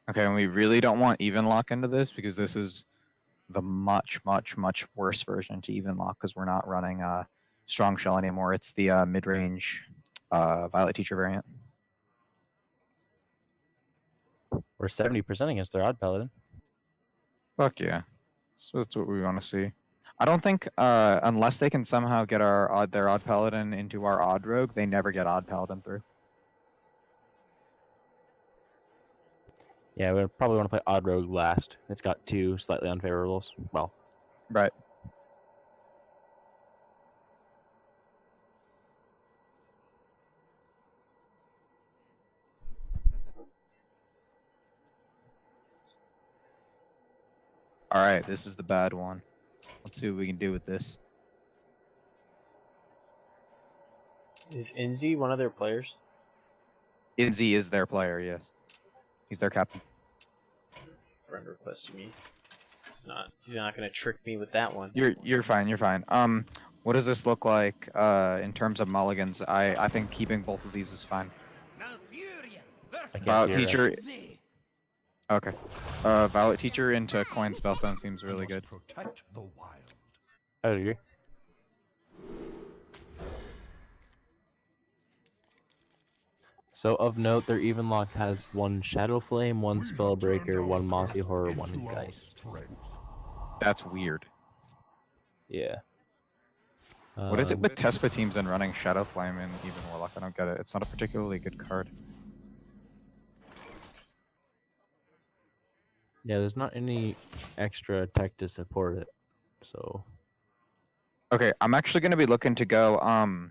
Okay, and we really don't want even lock into this because this is the much, much, much worse version to even lock because we're not running strong shell anymore. It's the mid-range Violet Teacher variant. We're 70% against their odd paladin. Fuck yeah. So that's what we want to see. I don't think unless they can somehow get their odd paladin into our odd rogue, they never get odd paladin through. Yeah, we probably want to play odd rogue last. It's got 2 slightly unfavorables. Well, right. All right, this is the bad one. Let's see what we can do with this. Is Inzi one of their players? Inzi is their player, yes. He's their captain. Friend requested me. He's not gonna trick me with that one. You're fine, you're fine. What does this look like in terms of mulligans? I think keeping both of these is fine. Violet Teacher. Okay. Violet Teacher into Coin Spellstone seems really good. I would agree. So of note, their even lock has 1 Shadow Flame, 1 Spellbreaker, 1 Mossy Horror, 1 Geist. That's weird. Yeah. What is it with Tespa teams and running Shadow Flame and even Warlock? I don't get it. It's not a particularly good card. Yeah, there's not any extra tech to support it, so. Okay, I'm actually going to be looking to go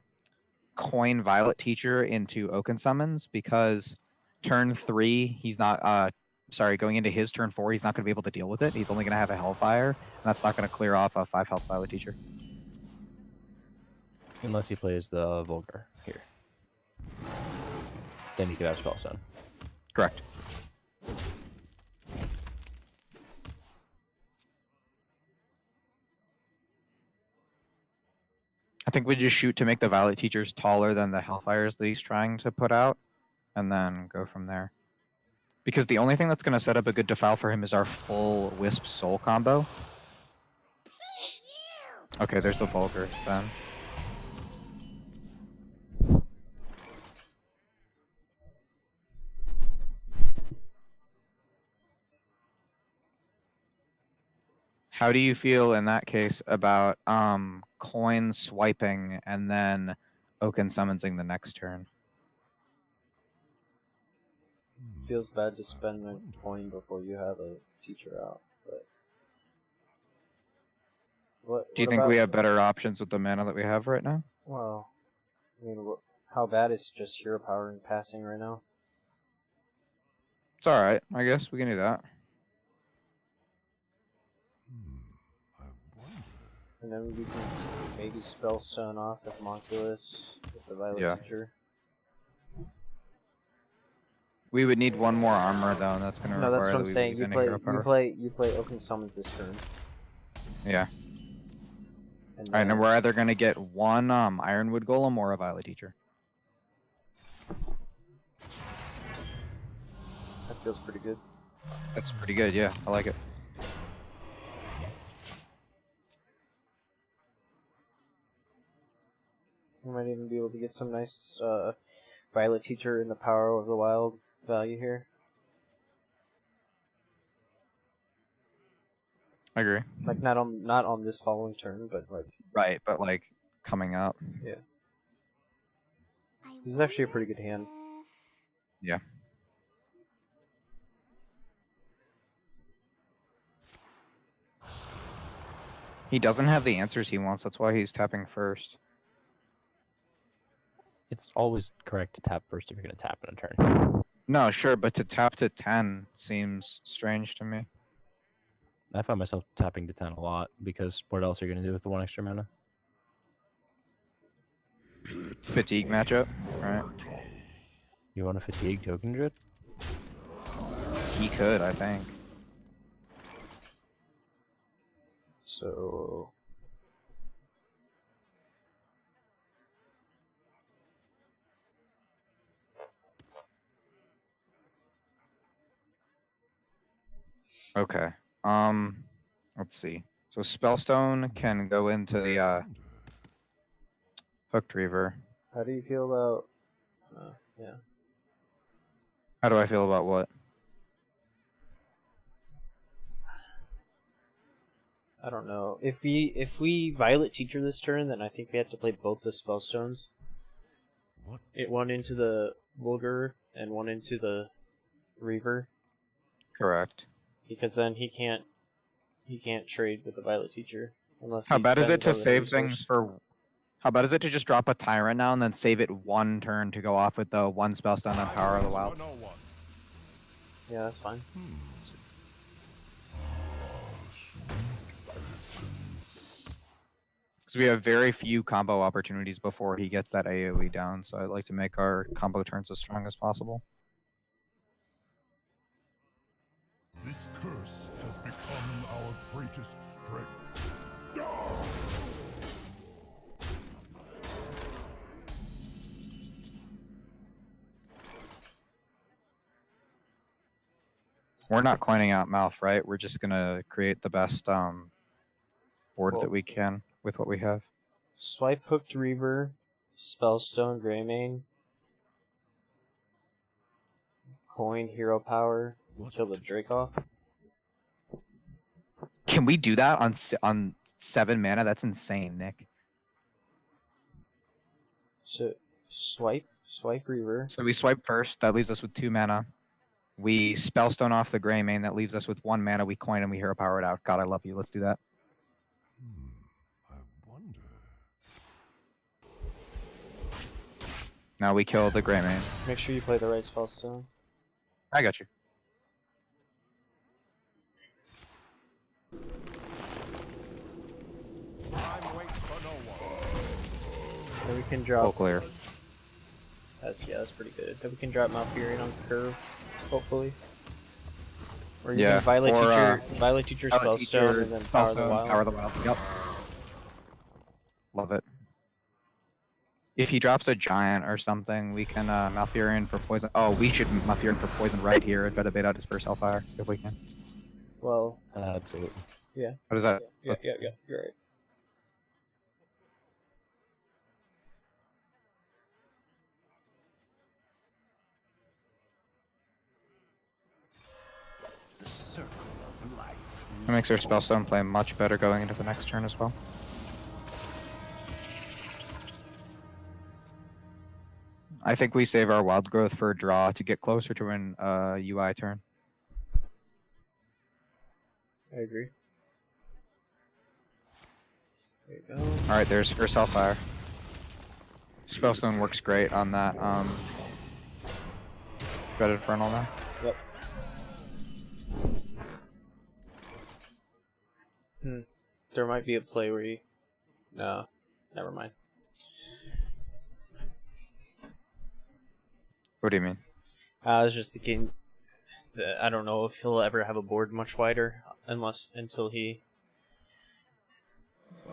coin Violet Teacher into Oaken Summons because turn 3, he's not, going into his turn 4, he's not going to be able to deal with it. He's only going to have a Hellfire, and that's not going to clear off a 5 health Violet Teacher. Unless he plays the Vulgar here. Then he could have Spellstone. Correct. I think we just shoot to make the Violet Teachers taller than the Hellfires that he's trying to put out, and then go from there. Because the only thing that's going to set up a good defile for him is our full Wisp Soul combo. Okay, there's the Vulgar then. How do you feel in that case about coin swiping and then Oaken summoning the next turn? Feels bad to spend a coin before you have a teacher out, but Do you think we have better options with the mana that we have right now? Well, I mean, how bad is just hero power and passing right now? It's alright, I guess we can do that. And then we can maybe Spellstone off the Homunculus with the Violet Teacher. We would need 1 more armor though, and that's going to require. No, that's what I'm saying. You play Oaken Summons this turn. Yeah. Alright, and we're either going to get 1 Ironwood Golem or a Violet Teacher. That feels pretty good. That's pretty good, yeah. I like it. We might even be able to get some nice Violet Teacher in the Power of the Wild value here. I agree. Like not on this following turn, but like right, but like coming up. Yeah. This is actually a pretty good hand. Yeah. He doesn't have the answers he wants. That's why he's tapping first. It's always correct to tap first if you're going to tap in a turn. No, sure, but to tap to 10 seems strange to me. I find myself tapping to 10 a lot because what else are you going to do with the 1 extra mana? Fatigue matchup, right? You want a Fatigue Token Druid? He could, I think. So... Okay. Let's see. So Spellstone can go into the Hooked Reaver. How do you feel about? Yeah. How do I feel about what? I don't know. If we Violet Teacher this turn, then I think we have to play both the Spellstones. One into the Vulgar and one into the Reaver. Correct. Because then he can't trade with the Violet Teacher unless. How he bad is it spends to all the save resource. things for? How bad is it to just drop a Tyrant now and then save it one turn to go off with the one Spellstone and Power of the Wild? Yeah, that's fine. Because we have very few combo opportunities before he gets that AoE down, so I'd like to make our combo turns as strong as possible. This curse has become our greatest strength. We're not coining out Mouth, right? We're just gonna create the best board that we can with what we have. Swipe Hooked Reaver, Spellstone Greymane, coin Hero Power, kill the Drake off. Can we do that on 7 mana? That's insane, Nick. So swipe Reaver. So we swipe first. That leaves us with 2 mana. We Spellstone off the Greymane. That leaves us with 1 mana. We coin and we Hero Power it out. God, I love you. Let's do that. I wonder. Now we kill the Greymane. Make sure you play the right Spellstone. I got you. Then we can Full drop. clear. That's pretty good. Then we can drop Malfurion on curve, hopefully. Or you Yeah, can Violet or, Teacher, Violet Teacher Violet Spellstone, Teacher, and then Power of the Spellstone, Wild. Power of the Wild. Yep. Love it. If he drops a giant or something, we can Malfurion for poison. Oh, we should Malfurion for poison right here and try to bait out his first Hellfire if we can. Well, Absolutely. yeah. What is that? Yeah, you're right. It makes our Spellstone play much better going into the next turn as well. I think we save our Wild Growth for a draw to get closer to an UI turn. I agree. There you go. Alright, there's first Hellfire. Spellstone works great on that Dread Infernal now. Yep. There might be a play where you... No, never mind. What do you mean? I was just thinking that I don't know if he'll ever have a board much wider until he...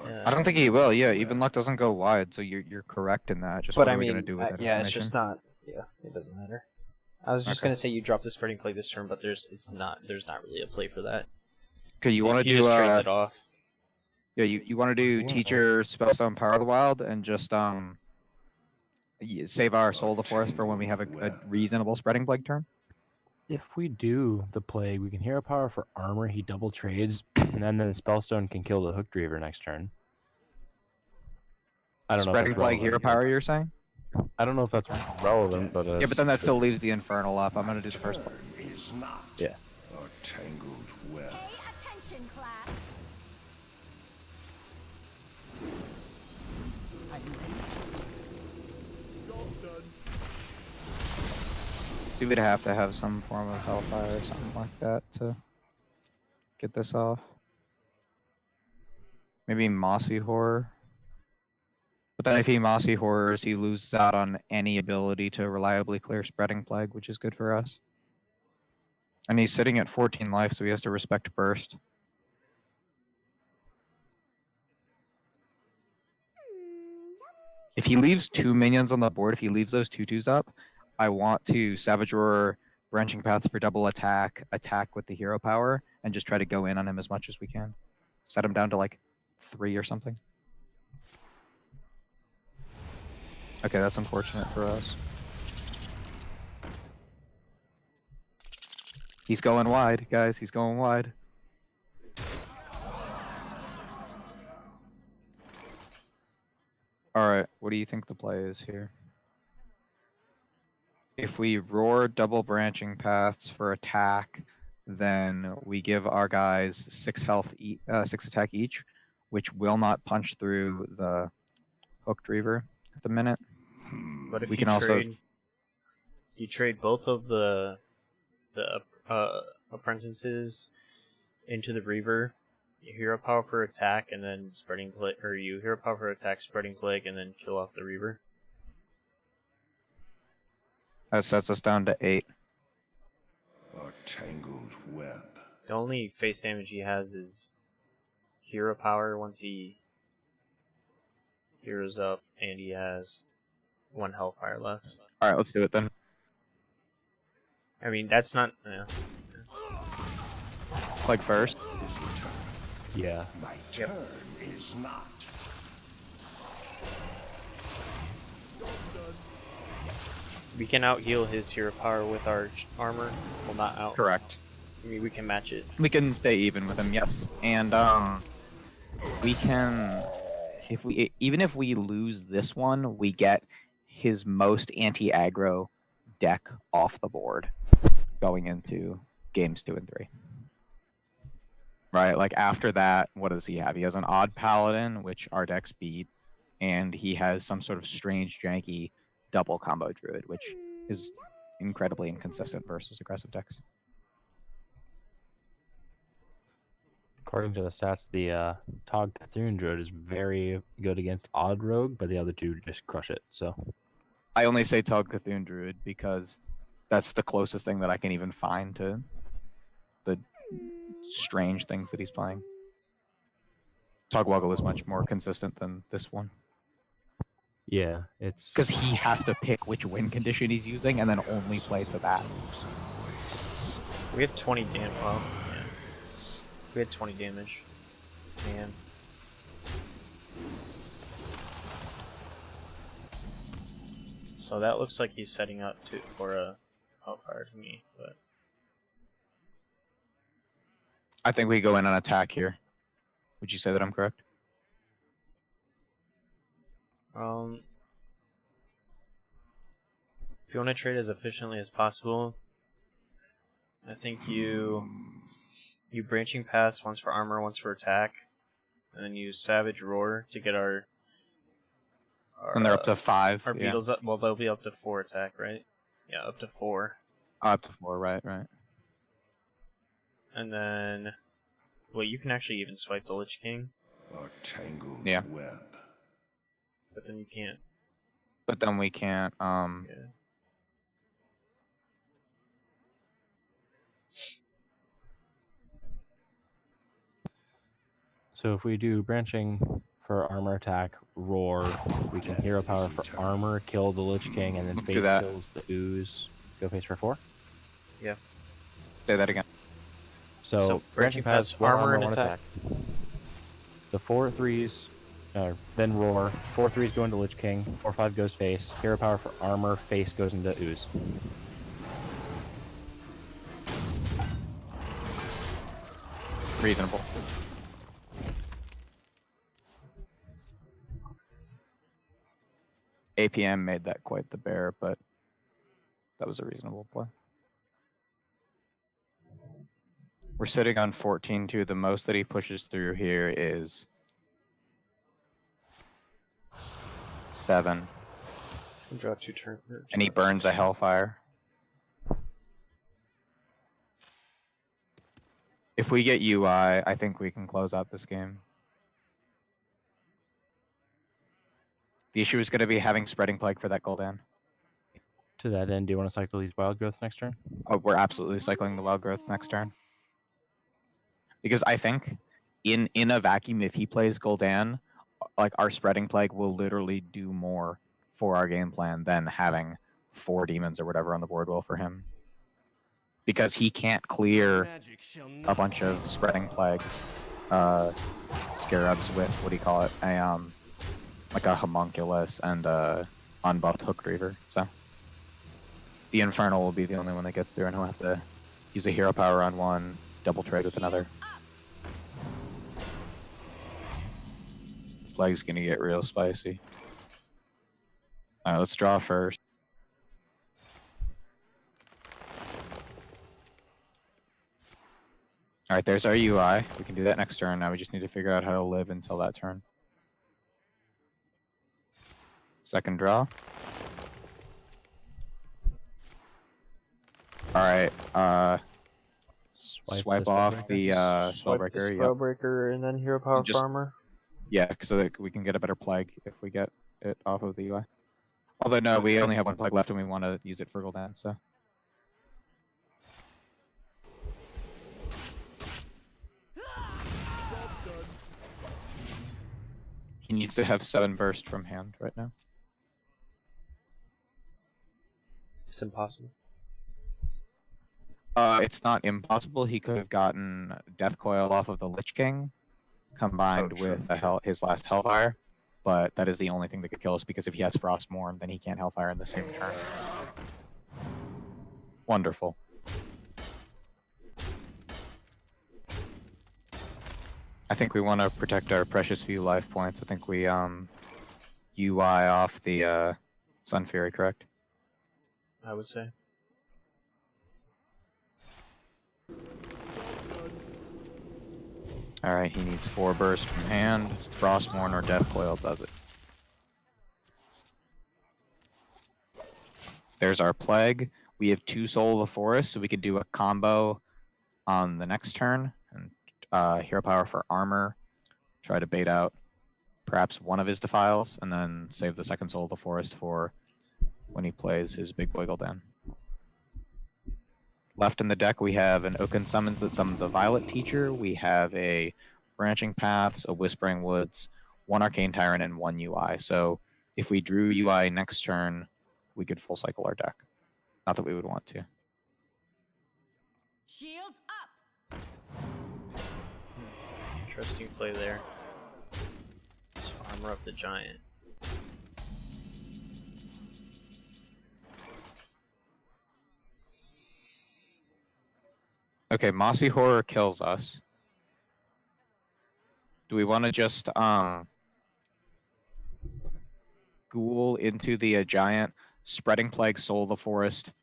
I don't think he will. Yeah, even luck doesn't go wide, so you're correct in that. Just But what I are we mean, gonna do with that yeah, it's information? just not... Yeah, it doesn't matter. I was just Okay. gonna say you drop the spreading play this turn, but there's not really a play for that. Okay, you So want to he do just trades it off. yeah, you want to do Teacher, Spellstone, Power of the Wild, and just save our Soul of the Forest for when we have a reasonable spreading plague turn. If we do the play, we can Hero Power for armor. He double trades, and then Spellstone can kill the Hooked Reaver next turn. I don't know. Spreading If that's plague, Hero relevant. Power. You're saying? I don't know if that's relevant, but Yeah, but then that still leaves the Infernal up. I'm gonna do the first one. Is not Yeah. a tangled web. Pay attention, class. So we'd have to have some form of Hellfire or something like that to get this off. Maybe Mossy Horror. But then if he Mossy Horrors, he loses out on any ability to reliably clear Spreading Plague, which is good for us. And he's sitting at 14 life, so he has to respect Burst. If he leaves 2 minions on the board, if he leaves those 2/2s up, I want to Savage Roar, branching paths for double attack with the hero power, and just try to go in on him as much as we can. Set him down to like 3 or something. Okay, that's unfortunate for us. He's going wide, guys. He's going wide. All right, what do you think the play is here? If we roar double branching paths for attack, then we give our guys 6 health, 6 attack each, which will not punch through the hooked reaver at the minute. But if We you can also- trade, you trade both of the apprentices into the reaver. You hero power for attack and then spreading plague, or you hero power for attack, spreading plague, and then kill off the reaver. That sets us down to 8. A tangled web. The only face damage he has is hero power once he heroes up, and he has 1 hellfire left. All right, let's do it then. I mean, that's not. Like first. Is the turn. Yeah. My turn is not. We can out heal his hero power with our armor. Well, not out. Correct. I mean, we can match it. We can stay even with him, yes. And we can, even if we lose this one, we get his most anti-aggro deck off the board going into games 2 and 3. Right, like after that, what does he have? He has an odd paladin, which our decks beat, and he has some sort of strange, janky double combo druid, which is incredibly inconsistent versus aggressive decks. According to the stats, the Tog Cthulhu Druid is very good against Odd Rogue, but the other two just crush it. So I only say Tog Cthulhu Druid because that's the closest thing that I can even find to the strange things that he's playing. Togwoggle is much more consistent than this one. yeah, it's Because he has to pick which win condition he's using and then only play to that. We had 20 damage. Well, yeah. We had 20 damage. Man. So that looks like he's setting up for a hellfire to me, but I think we go in on attack here. Would you say that I'm correct? if you want to trade as efficiently as possible, I think you branching pass once for armor, once for attack, and then use Savage Roar to get our And they're up to 5. our Yeah. beetles up. Well, they'll be up to 4 attack, right? Yeah, up to 4. Up to 4, right. And then, well, you can actually even swipe the Lich King, A tangled Yeah. web. but then you can't. But then we can't. Yeah. So if we do branching for armor attack, roar, we can hero power for armor, kill the Lich King, and then Let's do face that. kills the ooze. Go face for 4. Say that again. So, branching pass, one armor, one attack. The 4 3s, then roar. 4 3s go into Lich King. 4 5 goes face. Hero power for armor. Face goes into ooze. Reasonable. APM made that quite the bear, but that was a reasonable play. We're sitting on 14-2. The most that he pushes through here is 7, Draw 2 turns. and he burns a Hellfire. If we get UI, I think we can close out this game. The issue is going to be having Spreading Plague for that Gul'dan. To that end, do you want to cycle these wild growth next turn? Oh, we're absolutely cycling the Wild Growth next turn. Because I think in a vacuum, if he plays Gul'dan, like our Spreading Plague will literally do more for our game plan than having 4 demons or whatever on the board will for him. because he can't clear a bunch of spreading plagues, scarabs with what do you call it? Like a homunculus and unbuffed hook reaver. So the infernal will be the only one that gets through, and he'll have to use a hero power on one, double trade with another. Plague's gonna get real spicy. Alright, let's draw first. Alright, there's our UI. We can do that next turn. Now we just need to figure out how to live until that turn. Second draw. Alright, swipe off the Spellbreaker. Yep. Spellbreaker and then Hero Power Just- Farmer. Yeah, so that we can get a better plague if we get it off of the UI. Although no, we only have one plague left and we want to use it for Gul'dan, so. He needs to have 7 burst from hand right now. It's impossible. It's not impossible. He could have gotten Death Coil off of the Lich King, combined with his last Hellfire, but that is the only thing that could kill us, because if he has Frostmourne, then he can't Hellfire in the same turn. Wonderful. I think we want to protect our precious few life points. I think we UI off the Sun Fury, correct? I would say. Alright, he needs 4 burst from hand. Frostmourne or Death Coil does it. There's our Plague. We have 2 Soul of the Forest, so we could do a combo on the next turn. And Hero Power for armor. Try to bait out perhaps one of his Defiles, and then save the second Soul of the Forest for when he plays his big boy Gul'dan. Left in the deck, we have an Oaken Summons that summons a Violet Teacher. We have a Branching Paths, a Whispering Woods, 1 Arcane Tyrant, and 1 UI. So if we drew UI next turn, we could full cycle our deck. Not that we would want to. Shields up. Interesting play there. Let's armor up the giant. Okay, Mossy Horror kills us. Do we want to just ghoul into the giant, Spreading Plague, Soul of the Forest,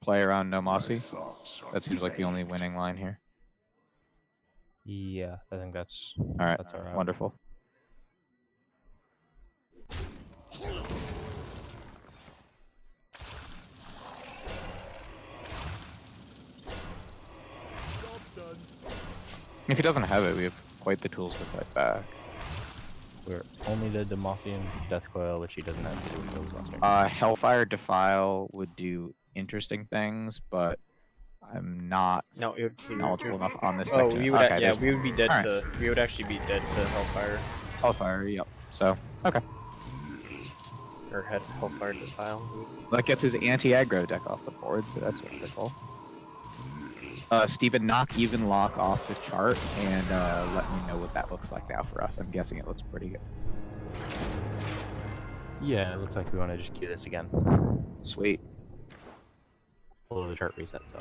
play around no Mossy? That seems like the only winning line here. Yeah, I think that's Alright, that's all right. wonderful. If he doesn't have it, we have quite the tools to fight back. We're only the Demacian Death Coil, which he doesn't have to do until his last turn. Hellfire Defile would do interesting things, but I'm not No, it would be knowledgeable enough on this Oh, deck. we would. Okay, Yeah, there's we would be dead Alright. to. We would actually be dead to Hellfire Hellfire, yep. So, okay. or Hellfire Defile. That gets his anti-aggro deck off the board, so that's really cool. Steven, knock Even Lock off the chart and let me know what that looks like now for us. I'm guessing it looks pretty good. Yeah, it looks like we want to just queue this again. Sweet. Although the chart resets, so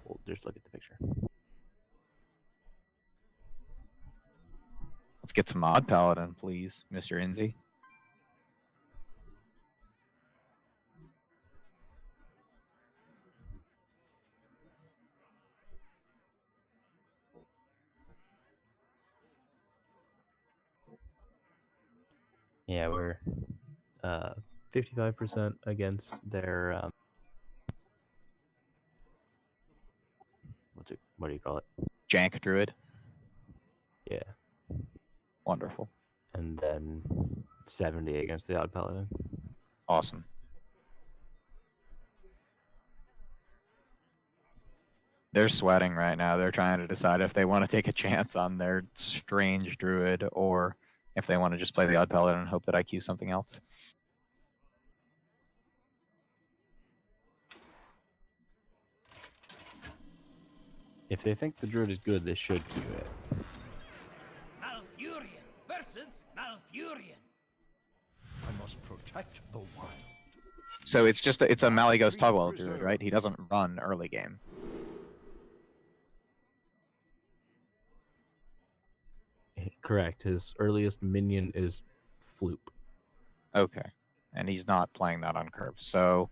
we'll just look at the picture. Let's get some Odd Paladin, please, Mr. Inzi. Yeah, we're 55% against their what do you call it? Jank Druid. Yeah, Wonderful. and then 70 against the Odd Paladin. Awesome. They're sweating right now. They're trying to decide if they want to take a chance on their strange druid or if they want to just play the Odd Paladin and hope that I queue something else. If they think the druid is good, they should keep it. Malfurion versus Malfurion. I must protect the wild. So it's a Malygos Togwell druid, right? He doesn't run early game. Correct. His earliest minion is Floop. Okay. And he's not playing that on curve. So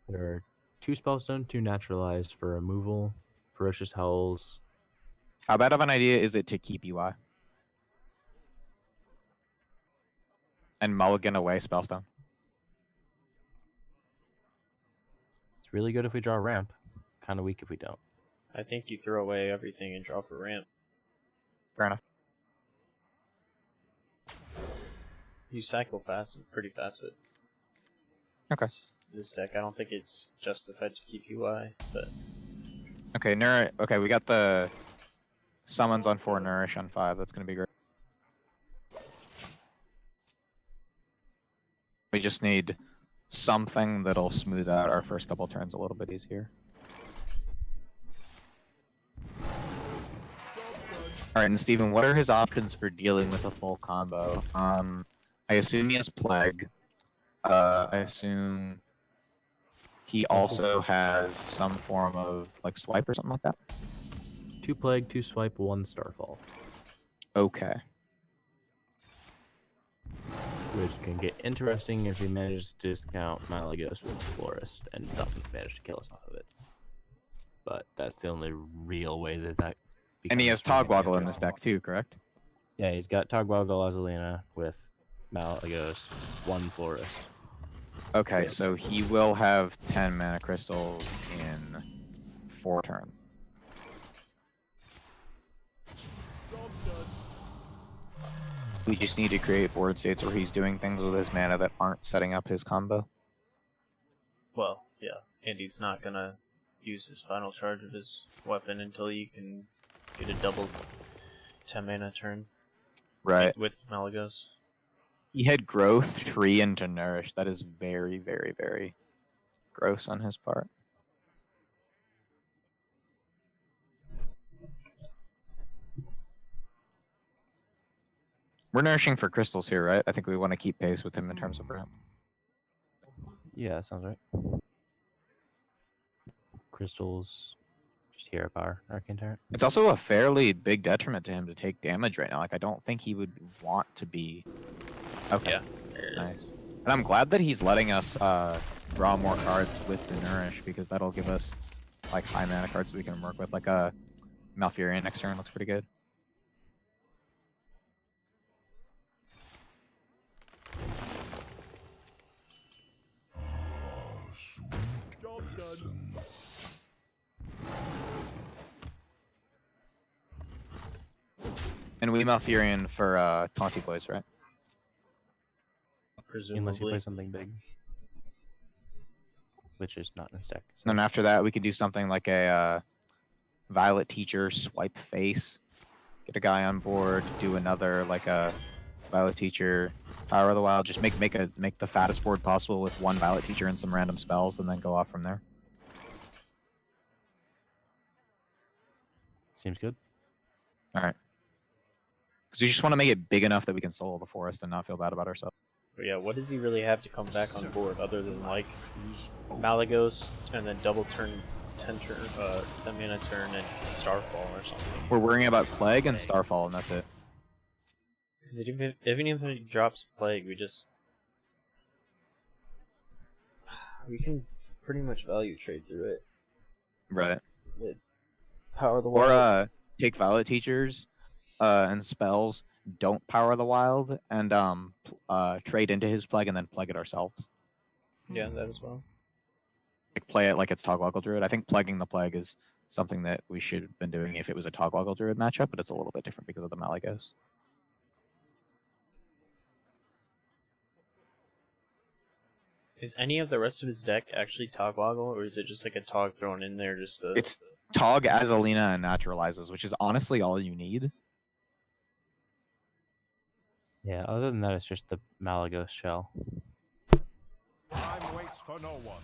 There are 2 Spellstone, 2 Naturalized for removal, Ferocious Howls. how bad of an idea is it to keep UI? And mulligan away Spellstone? It's really good if we draw a ramp. Kind of weak if we don't. I think you throw away everything and draw for ramp. Fair enough. You cycle fast and pretty fast with Okay. this deck. I don't think it's justified to keep UI, but Okay, okay, we got the summons on 4, Nourish on 5. That's going to be great. We just need something that'll smooth out our first couple turns a little bit easier. Alright, and Steven, what are his options for dealing with a full combo? I assume he has Plague. I assume he also has some form of like swipe or something like that. 2 Plague, 2 Swipe, 1 Starfall. Okay. Which can get interesting if he manages to discount Malygos with Florist and doesn't manage to kill us off of it. But that's the only real way that And he has Togwaggle in this deck. deck too, correct? Yeah, he's got Togwaggle Azalina with Malygos, 1 Florist. Okay, Yeah. so he will have 10 mana crystals in 4 turns. We just need to create board states where he's doing things with his mana that aren't setting up his combo. well, yeah. And he's not gonna use his final charge of his weapon until you can get a double 10 mana turn Right. with Malygos. He had growth, tree, into nourish. That is very, very, very gross on his part. We're nourishing for crystals here, right? I think we want to keep pace with him in terms of ramp. Yeah, that sounds right. Crystals, just hero power, Arcane Tyrant. It's also a fairly big detriment to him to take damage right now. Like, I don't think he would want to be... Okay. Yeah, there it Nice. is. And I'm glad that he's letting us draw more cards with the Nourish, because that'll give us like high mana cards we can work with. Like a Malfurion next turn looks pretty good. And we Malfurion for Taunty Boys, right? Presumably. Unless you play something big. Which is not in his deck. So. And then after that, we could do something like a Violet Teacher, swipe face, get a guy on board, do another like a Violet Teacher, Power of the Wild. Just make the fattest board possible with 1 Violet Teacher and some random spells, and then go off from there. Seems good. All right. Because we just want to make it big enough that we can solo the forest and not feel bad about ourselves. But yeah, what does he really have to come back on board other than like Malygos and then double turn 10 mana turn and Starfall or something? We're worrying about Plague and Starfall, and that's it. Because even if he drops Plague, we can pretty much value trade through it Right. with Power of the Or Wild. take Violet Teachers and spells, don't Power the Wild, and trade into his Plague and then Plague it ourselves. Yeah, that as well. Like play it like it's Togwaggle Druid. I think Plaguing the Plague is something that we should have been doing if it was a Togwaggle Druid matchup, but it's a little bit different because of the Malygos. Is any of the rest of his deck actually Togwaggle, or is it just like a Tog thrown in there just to... It's Tog, Azalina, and Naturalizes, which is honestly all you need. Yeah, other than that, it's just the Malygos shell. Time waits for no one.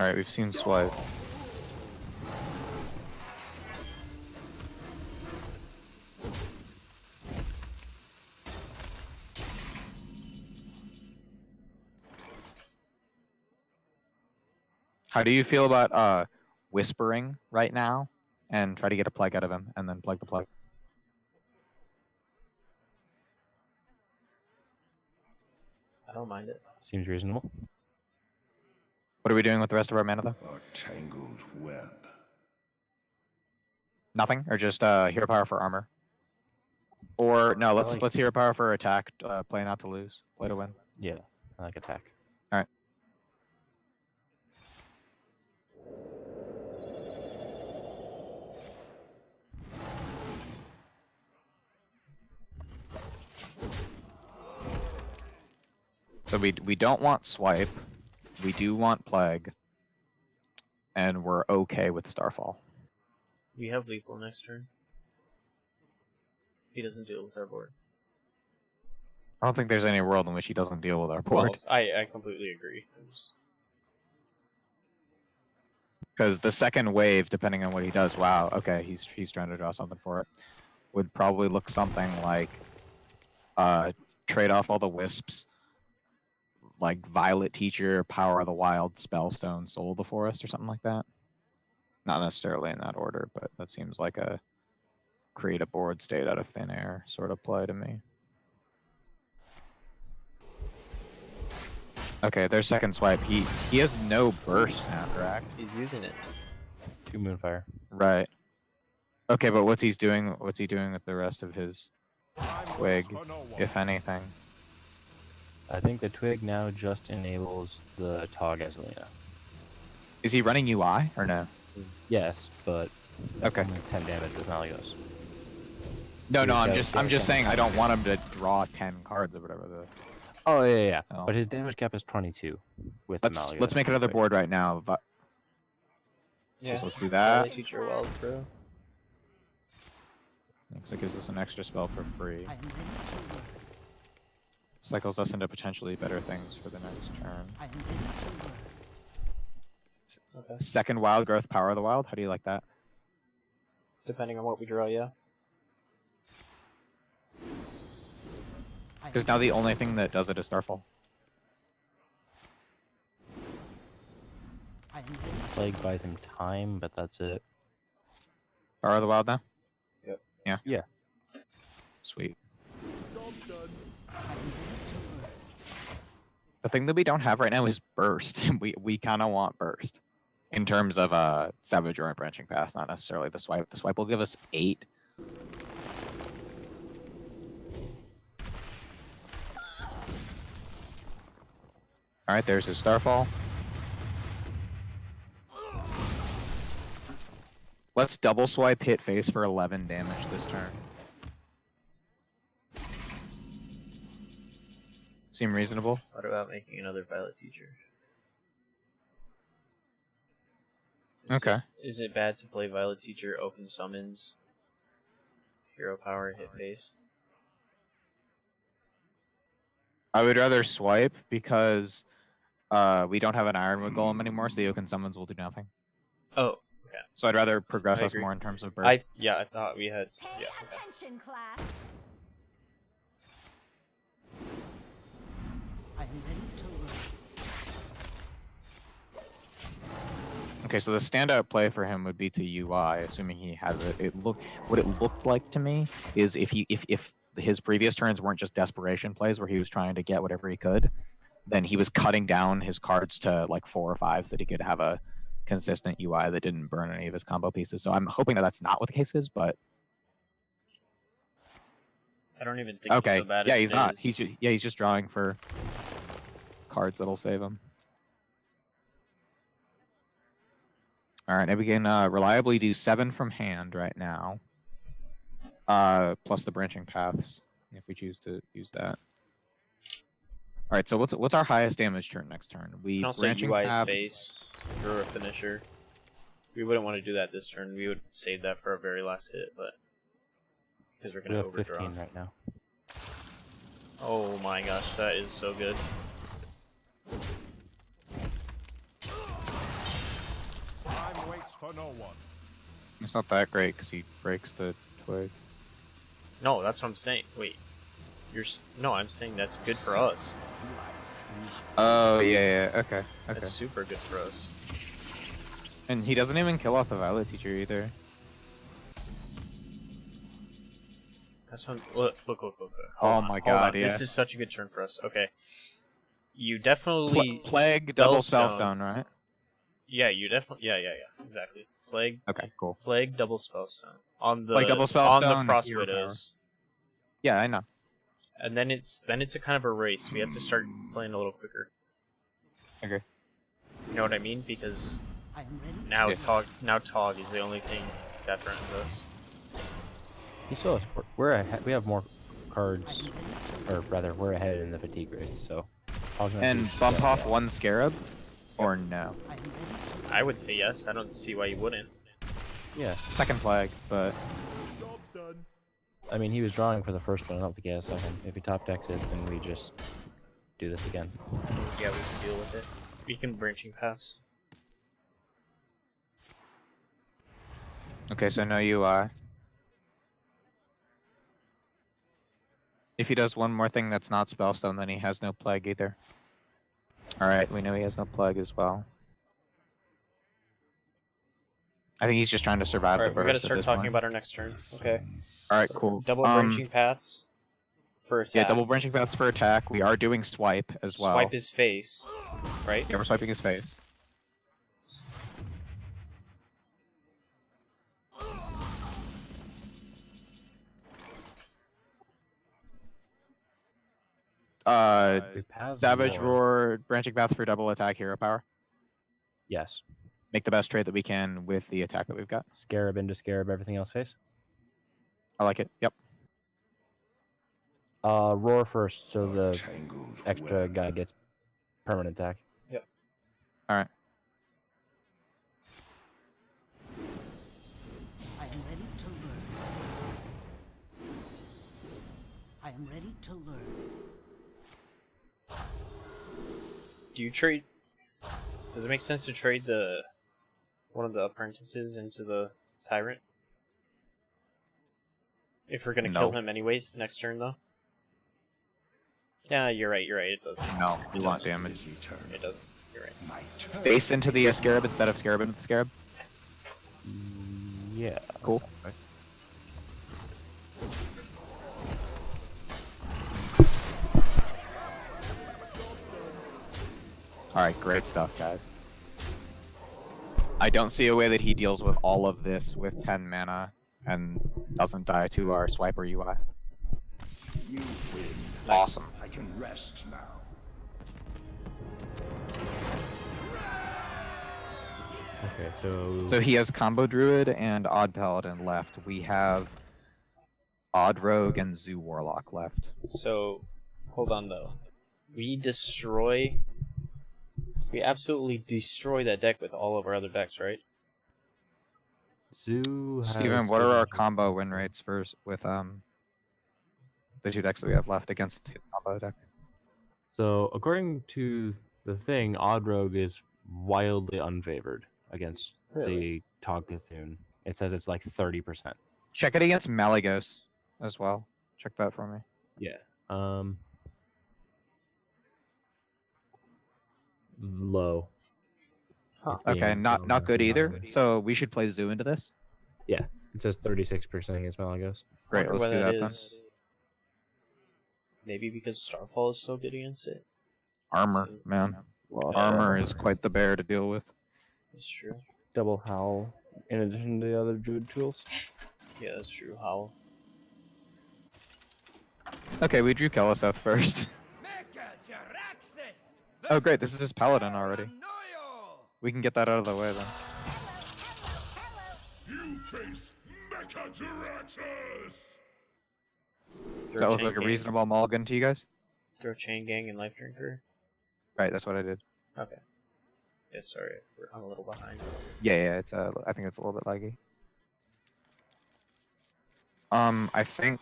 Alright, we've seen swipe. How do you feel about whispering right now and try to get a plague out of him and then plague the plague? I don't mind it. Seems reasonable. What are we doing with the rest of our mana though? A tangled web. Nothing, or just hero power for armor? Or no, let's hero power for attack. Play not to lose, play to win. Yeah, I like attack. All right. So we don't want swipe, we do want plague, and we're okay with starfall. We have lethal next turn. He doesn't deal with our board. I don't think there's any world in which he doesn't deal with our board. Well, I completely agree. Because the second wave, depending on what he does, wow, okay, he's trying to draw something for it, would probably look something like trade off all the wisps, like Violet Teacher, Power of the Wild, Spellstone, Soul of the Forest, or something like that. Not necessarily in that order, but that seems like a create a board state out of thin air sort of play to me. Okay, there's second swipe. He has no burst now, correct? He's using it. 2 Moonfire. Right. Okay, but what's he doing? What's he doing with the rest of his twig, if anything? I think the twig now just enables the Tog Gasolina. Is he running UI or no? Yes, but that's Okay. only 10 damage with Malleus. No, So no. he's I'm got just 10. saying I don't want him to draw 10 cards or whatever. Oh yeah. Oh. But his damage cap is 22 with the Malleus. Let's make another board right now. Yeah. So let's do that. Teacher Wild Throw. Because it gives us an extra spell for free. Cycles us into potentially better things for the next turn. Okay. Second wild growth, Power of the Wild. How do you like that? Depending on what we draw, yeah. Because now the only thing that does it is Starfall. Plague buys him time, but that's it. Power of the Wild now? Yep. Yeah? Yeah. Sweet. The thing that we don't have right now is Burst. we kind of want Burst. In terms of Savage or Branching Pass, not necessarily the Swipe. The Swipe will give us 8. Alright, there's his Starfall. Let's double swipe hit face for 11 damage this turn. Seem reasonable? What about making another Violet Teacher? Okay. Is it bad to play Violet Teacher, open summons, hero power, hit face? I would rather swipe because we don't have an Ironwood Golem anymore, so the Oaken Summons will do nothing. Oh, okay. So I'd rather progress I us agree. more in terms of birth. I thought we had. Pay Yeah. Okay. attention, class. I'm ready to work. Okay, so the standout play for him would be to UI, assuming he has it. What it looked like to me is if his previous turns weren't just desperation plays where he was trying to get whatever he could, then he was cutting down his cards to like 4 or 5s that he could have a consistent UI that didn't burn any of his combo pieces. So I'm hoping that that's not what the case is, but I don't even think okay, he's so bad. yeah, as he's it not. is. He's just drawing for cards that'll save him. All right, and we can reliably do 7 from hand right now, plus the branching paths if we choose to use that. All right, so what's our highest damage turn next turn? We And also branching UI's paths. face for a finisher. We wouldn't want to do that this turn. We would save that for our very last hit, but because we're We gonna have overdraw. 15 right now. Oh my gosh, that is so good. waits for no one. It's not that great because he breaks the twig. No, that's what I'm saying. Wait, no, I'm saying that's good for us. Oh yeah, okay. That's super good for us. And he doesn't even kill off the Violet Teacher either. That's what. Look. Oh Hold my on. god, This yeah. is such a good turn for us. Okay. You definitely Plague double Spellstone, right? Yeah, you definitely. Yeah, exactly. Plague. Okay, cool. Plague double Spellstone on the Like double on Spellstone, the Frost hero power. Widows. Yeah, I know. And then it's a kind of a race. We have to start playing a little quicker. Okay. You know what I mean? Because I am ready. now Yeah. Tog is the only thing that threatens us. He still has we're ahead. We have more cards, or rather, we're ahead in the fatigue race. So. And bump off one Scarab, or no? I am ready to I would say yes. I don't see why you wouldn't. Yeah. Second flag, but Job's done. I mean, he was drawing for the first one. I don't think he has a second. If he top decks it, then we just do this again. Yeah, we can deal with it. We can branching pass. okay, so no UI. If he does one more thing that's not Spellstone, then he has no Plague either. Alright, we know he has no Plague as well. I think he's just trying to survive Alright, the we gotta burst at start this talking point. about our next turn. Okay. Alright, cool. Double branching paths for attack. Yeah, double branching paths for attack. We are doing swipe as well. Swipe his face, right? Yeah, we're swiping his face. We pass Savage Roar, branching path for double attack, hero power. Yes. Make the best trade that we can with the attack that we've got. Scarab into Scarab, everything else face. I like it. Yep. Roar first, so the Tangled extra web. guy gets permanent attack. Alright. I am ready to learn. I am ready to learn. Do you trade? Does it make sense to trade one of the apprentices into the tyrant? If we're gonna kill No. him anyways next turn, though. Yeah, you're right. It doesn't. No, we want damage. Busy turn. It doesn't. You're right. My turn. Base into the Scarab instead of Scarab into the Scarab. Yeah. Cool. that sounds right. Alright, great stuff, guys. I don't see a way that he deals with all of this with 10 mana and doesn't die to our swiper UI. You win. Awesome. I can rest now. Okay, so So he has Combo Druid and Odd Paladin left. We have Odd Rogue and Zoo Warlock left. So, hold on though. We absolutely destroy that deck with all of our other decks, right? Zoo has Steven, what are our combo win rates first with the two decks that we have left against his combo deck? So according to the thing, Odd Rogue is wildly unfavored against the Tog Cthulhu. It says it's like 30%. Check it against Malygos as well. Check that for me. Yeah. Low. Huh. It's being Okay, not good either. low. So we should play Zoo into this. Yeah, it says 36% against Malagos. Great, Wonder let's why do that then. is. Maybe because Starfall is so good against it. Armor, So- man. Well, Armor is quite the bear to deal with. That's true. double howl in addition to the other druid tools. Yeah, that's true. Howl. Okay, we drew Keliseth first. Oh great, this is his paladin already. We can get that out of the way then. You face Mechajaraxxus! Does that look like a reasonable mulligan to you guys? Throw Chain Gang and Life Drinker. Right, that's what I did. Okay. Yeah, sorry, I'm a little behind. Yeah, it's I think it's a little bit laggy. I think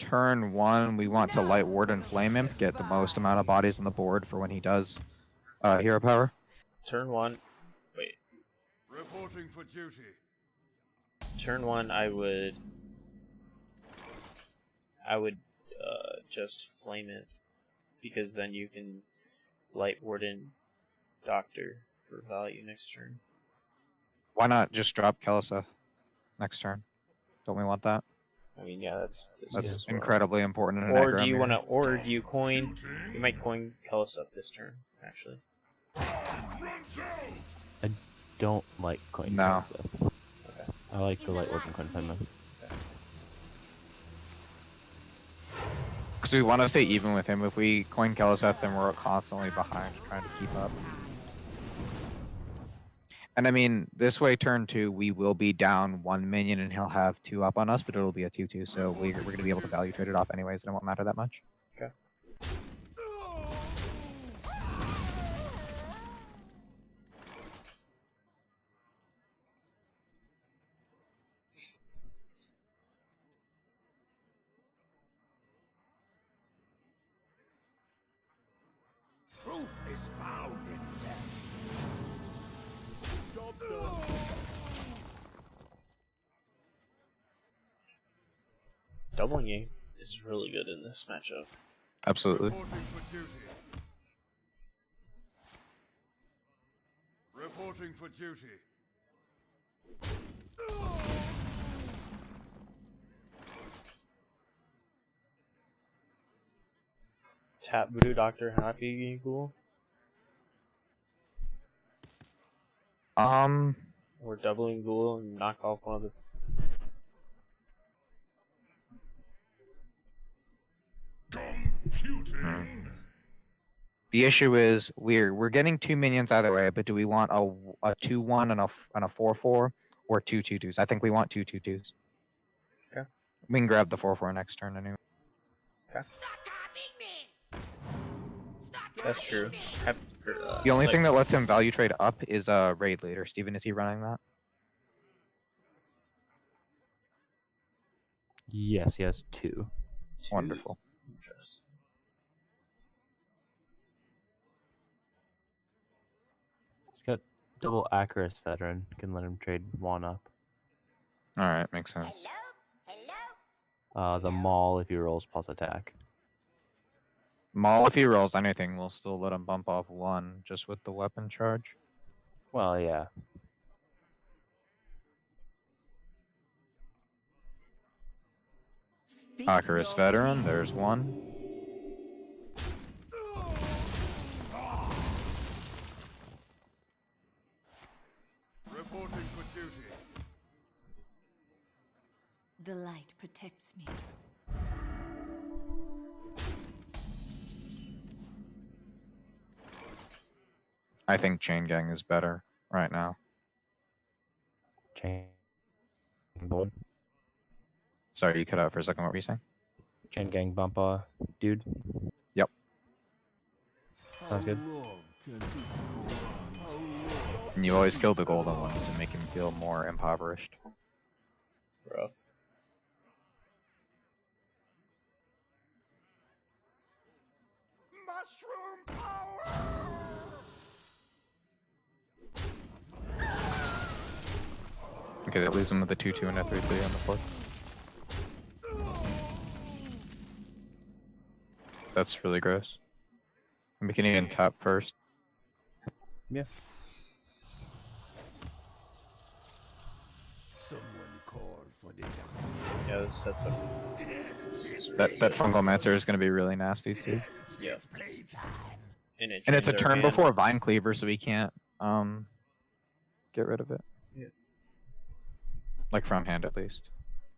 turn 1 we want to Light Ward and Flame Imp, get the most amount of bodies on the board for when he does hero power. Turn 1. Wait. Reporting Reporting for duty. Turn 1, I would just flame it, because then you can Light Warden Doctor for value next turn. Why not just drop Kelisa next turn? Don't we want that? I mean, yeah, that's That's incredibly important in an Or aggro do you mirror. want to? Or do you coin? You might coin Kellis up this turn, actually. I don't like coin No. stuff. Okay. I like the light organ coin payment. Because we want to stay even with him. If we coin Kelliseth, then we're constantly behind trying to keep up. And I mean, this way, turn 2, we will be down 1 minion and he'll have 2 up on us, but it'll be a 2-2. So we're going to be able to value trade it off anyways, and it won't matter that much. Okay. Proof is found in death. Job done. Doubling you is really good in this matchup. Absolutely. Reporting for duty. Reporting for duty. Tap Voodoo Doctor Happy Ghoul. Or doubling Ghoul and knock off one of the. Computing. The issue is we're getting 2 minions either way, but do we want a 2-1 and a 4-4 or 2 2-2s? I think we want 2 2-2s. Okay. We can grab the 4-4 next turn anyway. Okay. That's true. The only thing that lets him value trade up is a raid leader. Steven, is he running that? Yes, he has 2. Wonderful. Interesting. He's got double Acris veteran. Can let him trade 1 up. All right, makes sense. The Maul if he rolls plus attack. Maul, if he rolls anything, we'll still let him bump off 1 just with the weapon charge. Well, yeah. Icarus veteran, there's 1. Reporting for duty. The light protects me. I think Chain Gang is better right now. Chain board. Sorry, you cut out for a second. What were you saying? Chain gang bump dude. Yep. Sounds good. And you always kill the golden ones to make him feel more impoverished. Rough. Mushroom power. Okay, that leaves him with a 2-2 and a 3-3 on the board. That's really gross. And we can even tap first. Yeah. Someone call for the doctor. Yeah, this sets up. That Fungalmancer is going to be really nasty too. Yeah. It's playtime. And it And it's a drains our turn hand. before Vine Cleaver, so we can't get rid of it. Yeah. Like front hand at least.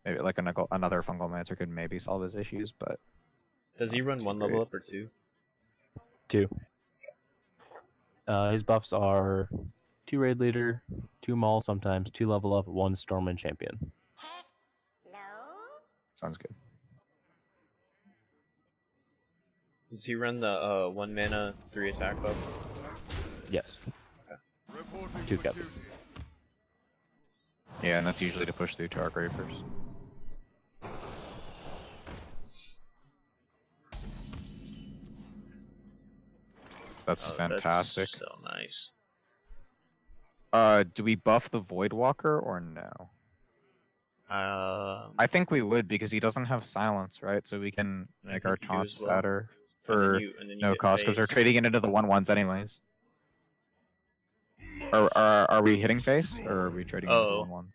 Maybe like another Fungalmancer could maybe solve his issues, but Does he run too 1 level great. up or 2? 2. His buffs are 2 raid leader, 2 maul sometimes, 2 level up, 1 storm and champion. sounds good. Does he run the 1 mana 3 attack buff? Yes. Reporting 2 for captains. duty. Yeah, and that's usually to push through to our Grapers. That's Oh, fantastic. That's so nice. Do we buff the Void Walker or no? I I think we would because he doesn't have silence, right? So we can make our think you do taunts as well. fatter And then for you no get cost because we're face. trading it into the 1/1s anyways. Are we hitting face or are we trading into the 1/1s?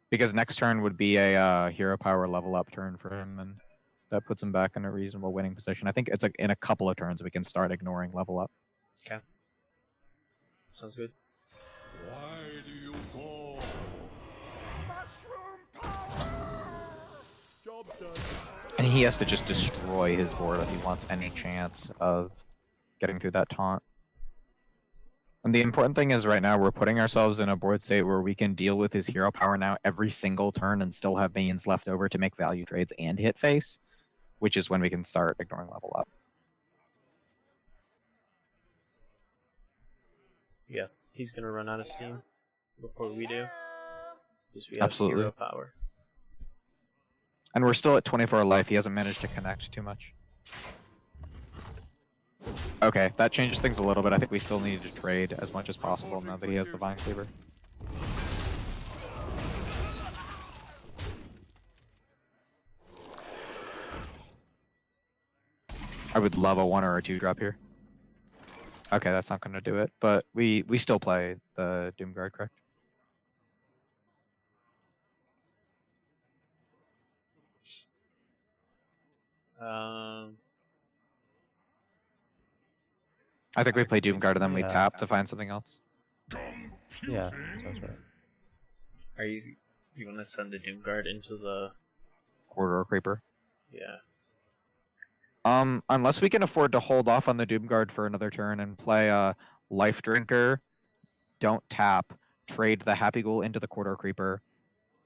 Because next turn would be a hero power level up turn for him, and that puts him back in a reasonable winning position. I think it's like in a couple of turns we can start ignoring level up. Okay. Sounds good. Why do you call? Mushroom power! Job done. And he has to just destroy his board if he wants any chance of getting through that taunt. And the important thing is right now we're putting ourselves in a board state where we can deal with his hero power now every single turn and still have minions left over to make value trades and hit face, which is when we can start ignoring level up. Yeah, he's gonna run out of steam before we do. Because we have Absolutely. hero power. And we're still at 24 life. He hasn't managed to connect too much. Okay, that changes things a little bit. I think we still need to trade as much as possible now that he has the Vine Cleaver. I would love a 1 or a 2 drop here. Okay, that's not going to do it, but we still play the Doomguard, correct? I think we play Doomguard and then we tap to find something else. Yeah, sounds right. Are you gonna send the Doomguard into the Corridor Creeper. Yeah. Unless we can afford to hold off on the Doomguard for another turn and play Life Drinker, don't tap, trade the Happy Ghoul into the Corridor Creeper,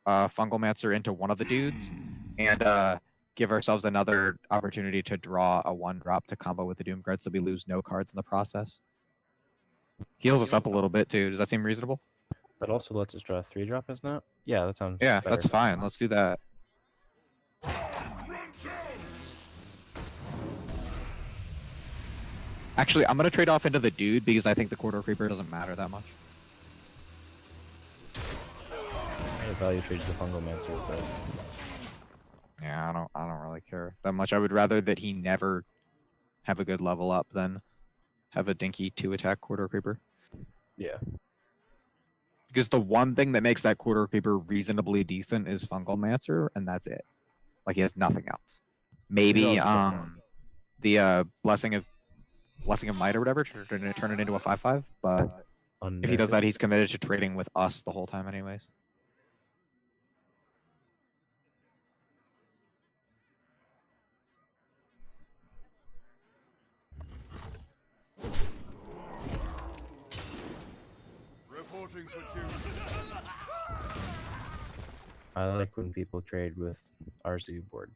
Fungal Mancer into one of the dudes, and give ourselves another opportunity to draw a 1-drop to combo with the Doomguard so we lose no cards in the process. Heals us up a little bit too. Does that seem reasonable? That also lets us draw a 3-drop, isn't it? Yeah, that sounds Yeah, better. that's fine. Let's do that. Actually, I'm going to trade off into the dude because I think the Corridor Creeper doesn't matter that much. I value trades the Fungal Mancer, but Yeah, I don't really care that much. I would rather that he never have a good level up than have a dinky 2-attack Corridor Creeper. yeah. Because the one thing that makes that Corridor Creeper reasonably decent is Fungal Mancer, and that's it. Like he has nothing else. Maybe the Blessing of Might or whatever to turn it into a 5/5, but if he does that, he's committed to trading with us the whole time anyways. Reporting for duty. I like when people trade with our zoo board.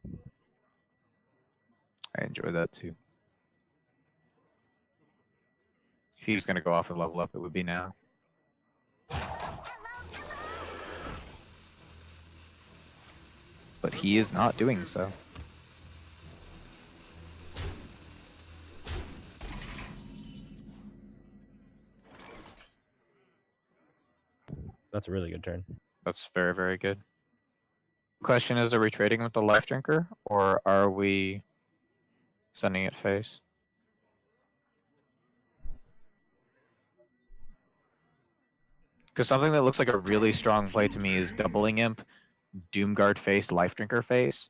I enjoy that too. If he was going to go off and level up, it would be now. But he is not doing so. That's a really good turn. That's very, very good. Question is, are we trading with the Life Drinker, or are we sending it face? Because something that looks like a really strong play to me is Doubling Imp, Doomguard face, Life Drinker face,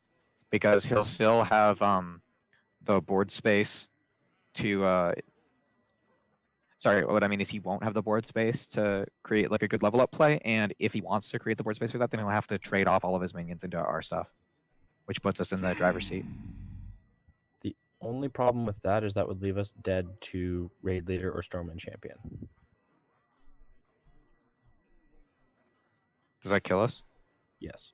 because he'll still have the board space to sorry, what I mean is he won't have the board space to create like a good level up play, and if he wants to create the board space for that, then he'll have to trade off all of his minions into our stuff, which puts us in the driver's seat. The only problem with that is that would leave us dead to Raid Leader or Stormwind Champion. Does that kill us? Yes.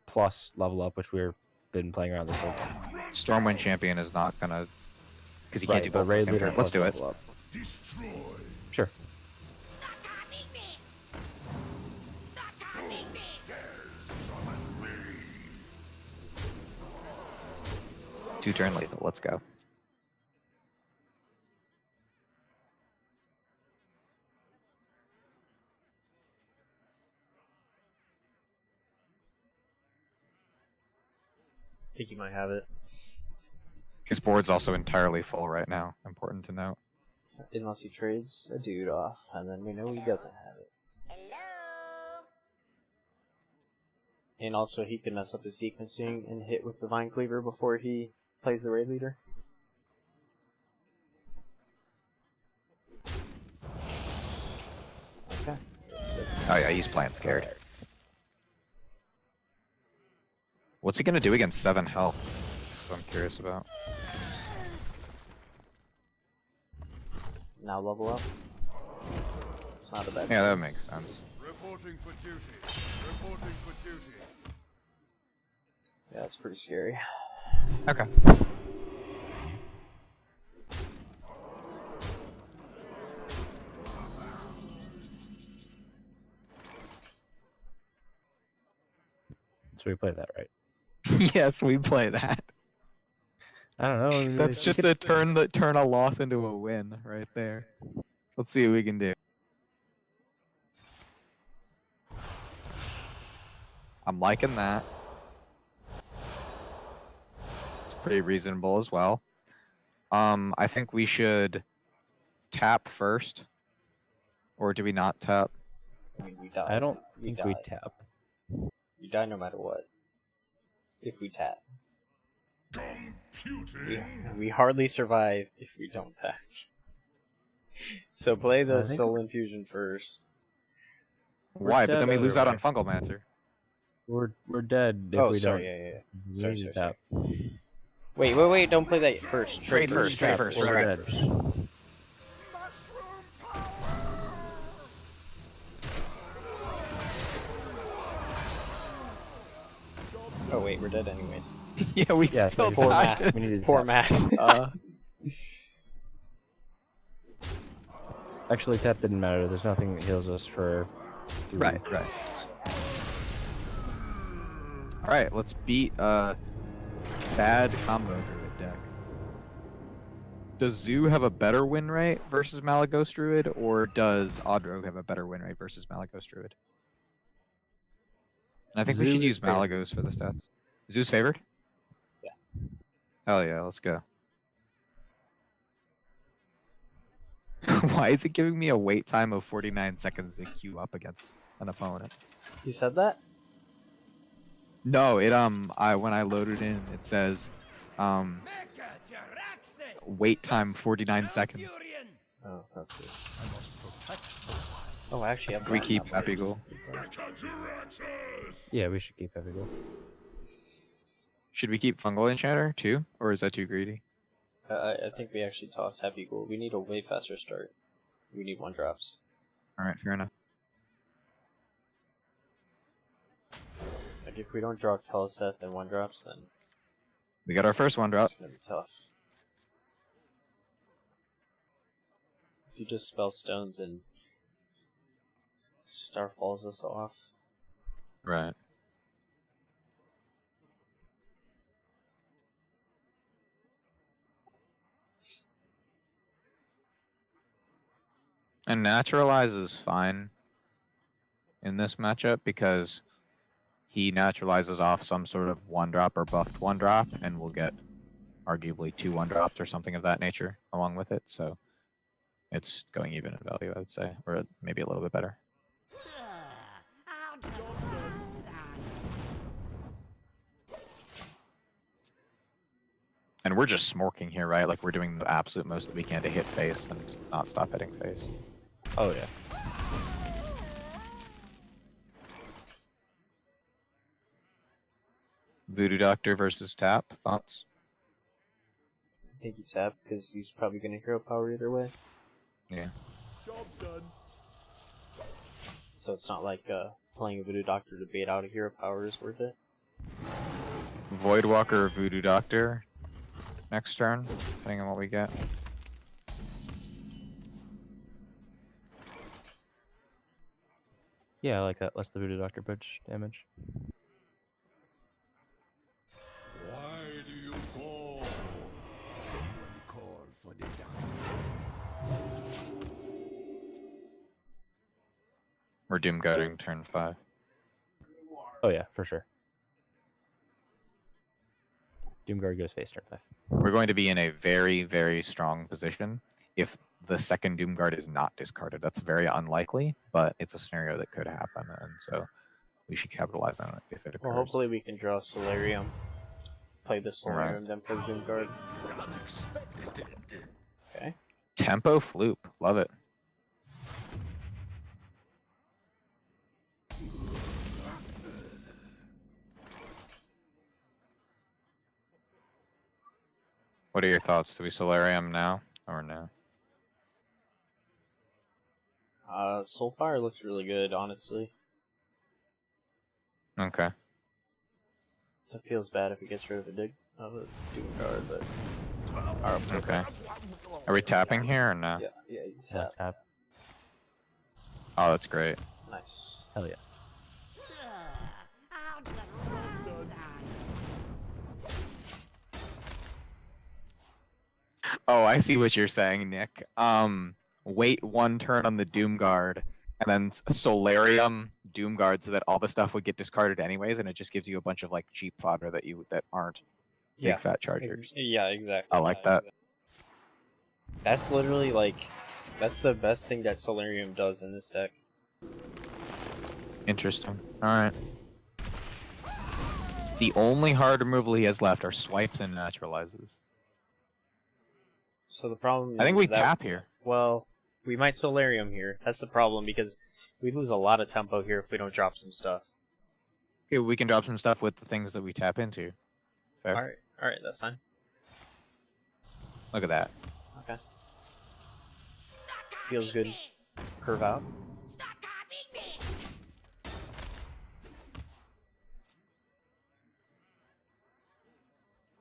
Plus level up, which we've been playing around this whole time. Stormwind Champion is not gonna, because he can't do but both at the Raid same Leader turn. Let's do it. level up. Destroy. Sure. Two turn lethal. Let's go. think he might have it. His board's also entirely full right now. Important to note. Unless he trades a dude off, and then we know he doesn't have it. And also, he could mess up his sequencing and hit with the Vine Cleaver before he plays the Raid Leader. Okay. Oh yeah, he's playing scared. What's he gonna do against 7 health? That's what I'm curious about. Now level up. It's not a bad. Yeah, that makes sense. Reporting for duty. Reporting for duty. Yeah, it's pretty scary. Okay. So we play that, right? Yes, we play that. I don't know. I mean, That's just a turn a loss into a win right there. Let's see what we can do. I'm liking that. It's pretty reasonable as well. I think we should tap first. Or do we not tap? I mean, we die. I don't we think die. we tap. We die no matter what. If we tap. We hardly survive if we don't tap. So play the Soul Infusion first. Why? But then we dead lose out on either Fungal Mancer. We're dead if Oh, we sorry, don't. yeah. We Sorry, need to sorry, tap. Wait, don't play that first. Trade first, trade first, We're trade dead. Mushroom power! Oh wait, we're dead anyways. Yeah, we Yeah, still so died. we needed to Poor tap. math. Actually, tap didn't matter. There's nothing that heals us for 3. Right. Alright, let's beat bad combo druid deck. Does Zoo have a better win rate versus Malagos Druid, or does Odrogue have a better win rate versus Malagos Druid? And I think we Zoo should is use favored. Malagos for the stats. Zoo's favored? Yeah. Hell yeah, let's go. Why is it giving me a wait time of 49 seconds to queue up against an opponent? You said that? No, it when I loaded in, it says wait time 49 seconds. Oh, that's good. Oh, actually, We keep Happy Goal. Yeah, we should keep Heavy Goal. Should we keep Fungal Enchanter too, or is that too greedy? I think we actually toss Happy Gold. We need a way faster start. We need 1-drops. All right, fair enough. Like if we don't draw Teleseth and 1-drops, then We got our first 1-drop. it's gonna be tough. So you just spell stones and Starfalls us off. Right. And Naturalize is fine in this matchup because he naturalizes off some sort of 1-drop or buffed 1-drop, and we'll get arguably 2 1-drops or something of that nature along with it. So it's going even in value, I would say, or maybe a little bit better. And we're just smorking here, right? Like we're doing the absolute most that we can to hit face and not stop hitting face. Oh yeah. Voodoo Doctor versus Tap. Thoughts? I think you tap because he's probably gonna hero power either way. Yeah. Job done. So it's not like playing a Voodoo Doctor to bait out a hero power is worth it. Voidwalker or Voodoo Doctor next turn, depending on what we get. Yeah, I like that. Less the Voodoo Doctor push damage. Why do you call? Someone call for the We're Doom Guiding turn 5. Oh yeah, for sure. Doomguard goes face turn 5. We're going to be in a very, very strong position if the second Doomguard is not discarded. That's very unlikely, but it's a scenario that could happen, and so we should capitalize on it if it occurs. Well, hopefully we can draw Solarium. Play the Solarium, Right. then play the Doomguard. Unexpected. Okay. Tempo Floop. Love it. What are your thoughts? Do we Solarium now or no? Soulfire looks really good, honestly. Okay. So it feels bad if he gets rid of a Doomguard, but... Okay. Are we tapping here or no? Yeah, you tap. Tap. Oh, that's great. Nice. Hell yeah. How did I roll that? Oh, I see what you're saying, Nick. Wait one turn on the Doomguard, and then Solarium Doomguard, so that all the stuff would get discarded anyways, and it just gives you a bunch of like cheap fodder that aren't big fat chargers. Yeah, exactly. I like that. That's literally like, that's the best thing that Solarium does in this deck. Interesting. All right. The only hard removal he has left are swipes and naturalizes. So the problem is I think we that, tap here. Well, we might Solarium here. That's the problem, because we lose a lot of tempo here if we don't drop some stuff. Okay, we can drop some stuff with the things that we tap into. Fair. Alright, that's fine. Look at that. Okay. Feels good. Curve out. Stop copying me!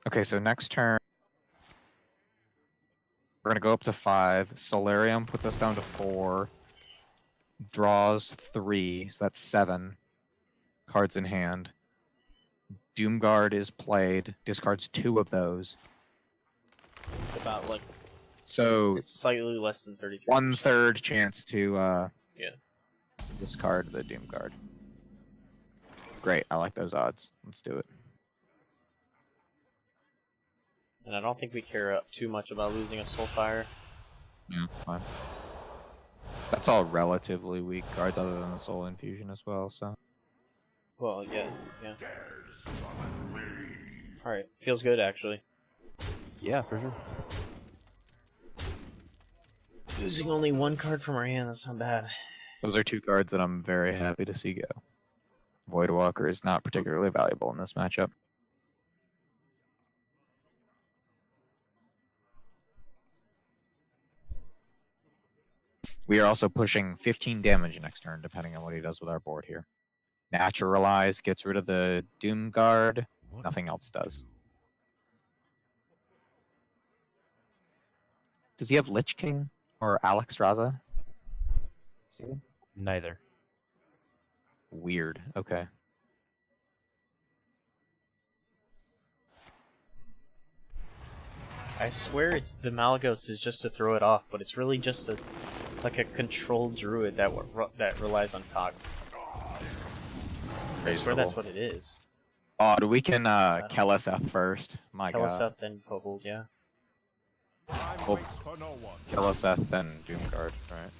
Okay, so next turn, we're going to go up to 5. Solarium puts us down to 4. Draws 3, so that's 7 cards in hand. Doomguard is played, discards 2 of those. It's about like, So it's slightly less than 33%. 1/3 chance to Yeah. discard the Doomguard. Great, I like those odds. Let's do it. And I don't think we care too much about losing a Soulfire. Yeah, fine. That's all relatively weak cards other than the Soul Infusion as well, so. Well, yeah. Dare summon me. Alright, feels good actually. Yeah, for sure. Losing only 1 card from our hand, that's not bad. Those are 2 cards that I'm very happy to see go. Voidwalker is not particularly valuable in this matchup. We are also pushing 15 damage next turn, depending on what he does with our board here. Naturalize gets rid of the Doomguard. Nothing else does. Does he have Lich King or Alex Raza? Neither. Weird. Okay. I swear it's the Malagos is just to throw it off, but it's really just like a controlled druid that relies on Tog. I swear that's what it is. Oh, we can Keleseth first. My god. Keleseth and Kobold, yeah. Well, Keleseth, then Doomguard, right?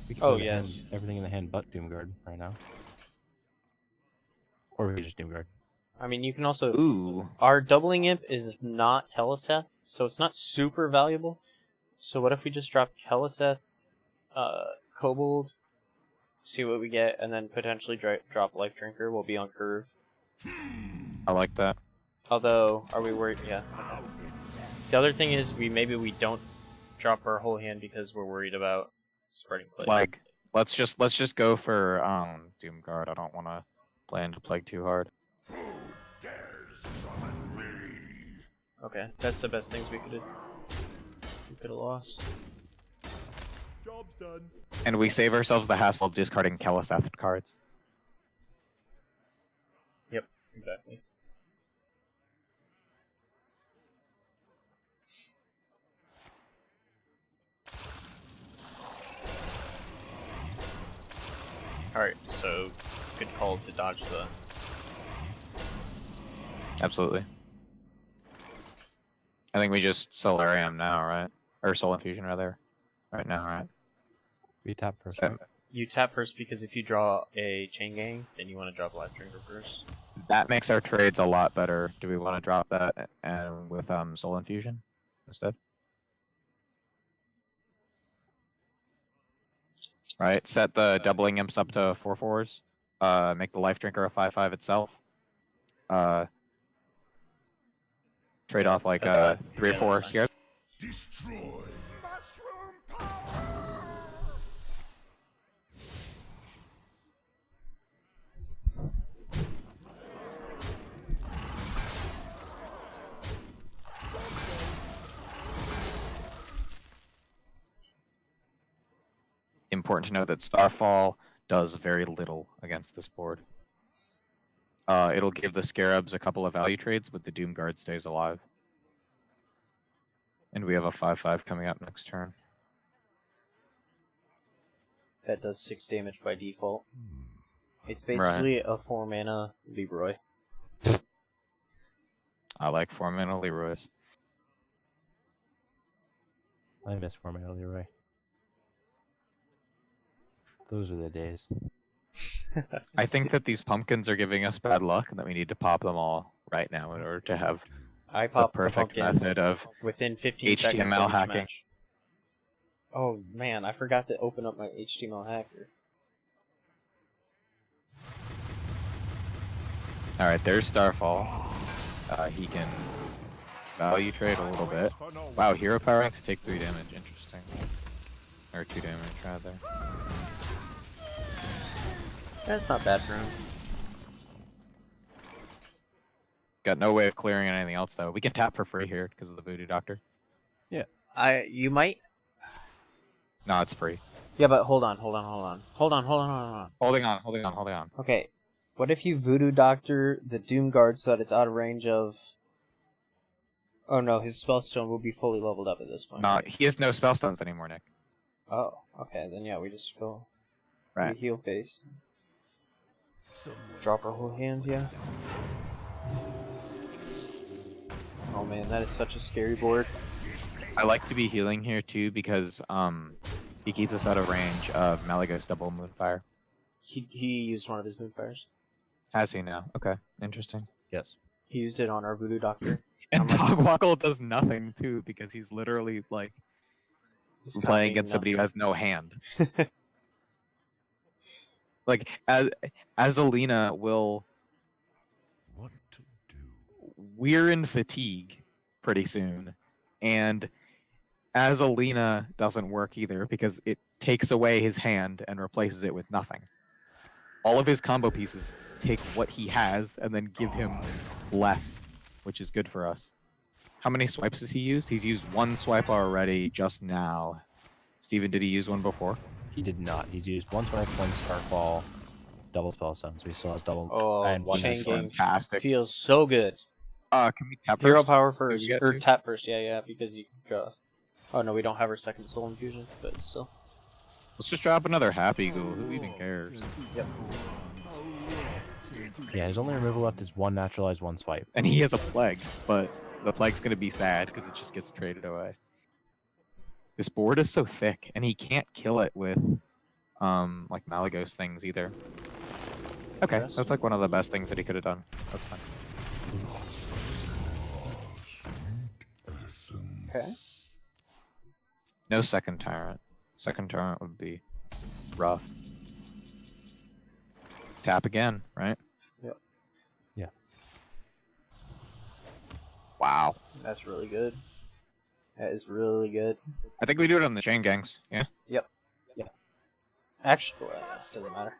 We can Oh, put yes. everything in the hand but Doomguard right now. Or we could just Doomguard. I mean, you can also... Ooh. Our Doubling Imp is not Keleseth, so it's not super valuable. So what if we just drop Keleseth, Kobold, see what we get, and then potentially drop Life Drinker? We'll be on curve. I like that. Although, are we worried? Yeah. Okay. The other thing is, maybe we don't drop our whole hand because we're worried about spreading plague. Plague. Let's just go for Doomguard. I don't want to play into Plague too hard. Okay, that's the best things we could have lost. Job's done. And we save ourselves the hassle of discarding Keleseth cards. Yep, exactly. Alright, so good call to dodge the... Absolutely. I think we just Solarium now, right? Or Soul Infusion rather. Right now, right? We tap first. So You tap first because if you draw a Chain Gang, then you want to drop Life Drinker first. that makes our trades a lot better. Do we want to drop that and with Soul Infusion instead? Right. Set the doubling imps up to 4/4s. Make the Life Drinker a 5/5 itself. Trade Yeah, off like that's fine. 3 or Yeah, 4 that's fine. scares. Destroy. Mushroom power! Important to note that Starfall does very little against this board. It'll give the Scarabs a couple of value trades, but the Doom Guard stays alive. And we have a 5/5 coming up next turn. That does 6 damage by default. It's basically a 4 mana Leroy. I like 4 mana Leroy's. I miss Format Leroy. Those are the days. I think that these pumpkins are giving us bad luck and that we need to pop them all right now in order to have I the pop the perfect pumpkins method of within 15 seconds HTML of each hacking. match. Oh man, I forgot to open up my HTML hacker. Alright, there's Starfall. He can value trade a little bit. Wow, hero powering to take 3 damage. Interesting. Or 2 damage, rather. That's not bad for him. Got no way of clearing anything else, though. We can tap for free here because of the Voodoo Doctor. You might. No, it's free. Yeah, but hold on. Holding on. Okay, what if you Voodoo Doctor the Doom Guard so that it's out of range of... Oh no, his Spellstone will be fully leveled up at this point. No, he has no spellstones anymore, Nick. Oh, okay, then yeah, we just go... Right. We heal face. Drop our whole hand, yeah. Oh man, that is such a scary board. I like to be healing here, too, because he keeps us out of range of Malagos double Moonfire. He used one of his Moonfires. Has he now? Okay, interesting. Yes. He used it on our Voodoo Doctor. And Dogwackle does nothing, too, because he's literally, like, He's playing copying against somebody who nothing. has no hand. Like, as Alina will... What to do? We're in fatigue pretty soon. And as Alina doesn't work either, because it takes away his hand and replaces it with nothing. All of his combo pieces take what he has and then give him less, which is good for us. How many swipes has he used? He's used 1 swipe already just now. Steven, did he use one before? He did not. He's used 1 swipe, 1 Starfall, double Spellstone, so he still has double. Oh, and 1 Chain This is Gang. fantastic. Feels so good. Can we tap Hero first? power we first, get or to? tap first, yeah, because you can draw. Oh no, we don't have our second Soul Infusion, but still. Let's just drop another Happy Ghoul. Who even cares? Yeah, his only removal left is 1 naturalized, 1 swipe. And he has a Plague, but the Plague's gonna be sad because it just gets traded away. This board is so thick, and he can't kill it with, like Malagos things either. Okay, that's like one of the best things that he could have done. That's fine. Okay. No second Tyrant. Second Tyrant would be rough. Tap again, right? Yep. Yeah. Wow. That's really good. That is really good. I think we do it on the Chain Gangs, yeah? Yep. Yeah. Actually, well, doesn't matter.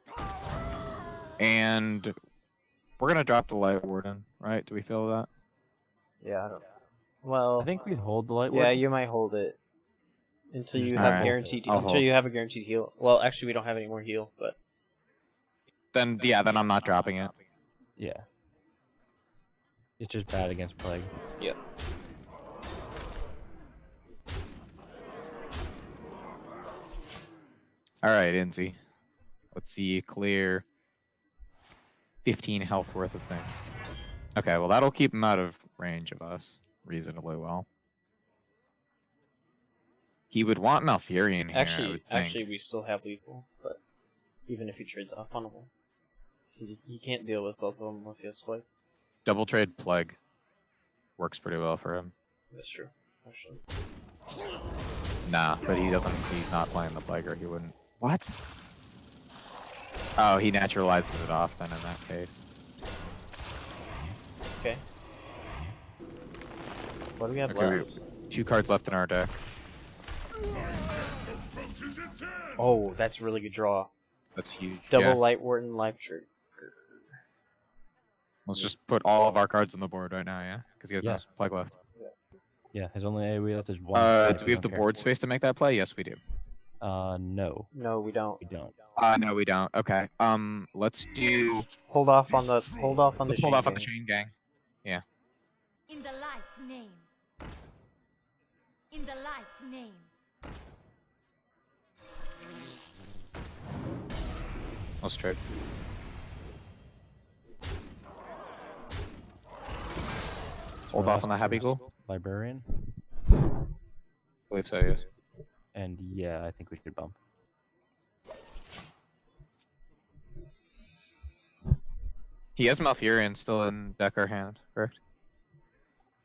And we're gonna drop the Light Warden, right? Do we feel that? Yeah, I don't. Well, I think we'd hold the light yeah, ward. you might hold it until you All have right. guaranteed. I'll Until hold. you have a guaranteed heal. Well, actually, we don't have any more heal, but Then, yeah, then I'm not dropping it. Yeah. It's just bad against Plague. yep. Alright, Inzi. Let's see you clear 15 health worth of things. Okay, well that'll keep him out of range of us reasonably well. He would want Malfurion here, I Actually, would think. actually, we still have lethal, but even if he trades off on them, he can't deal with both of them unless he has swipe. Double trade Plague works pretty well for him. That's true, actually. Nah, but he doesn't. He's not playing the Plague, or he wouldn't. What? Oh, he naturalizes it off then in that case. Okay. What do we have Okay, we left? have 2 cards left in our deck. Oh, that's a really good draw. That's huge. Double Yeah. Light Warden Life Tree. Let's just put all of our cards on the board right now, yeah? Because he has no Yeah. Plague left. Yeah, his only AoE left is one. Do we have the board space to make that play? Yes, we do. No, No, we don't. we don't. No, we don't. Okay. Let's do. Hold off on the Let's hold off on the gang. chain gang. Yeah. In the light's name. In the light's name. Let's trade. Hold off on the Happy Ghoul. Librarian. I believe so, yes. And yeah, I think we should bump. He has Malfurion still in deck or hand, correct?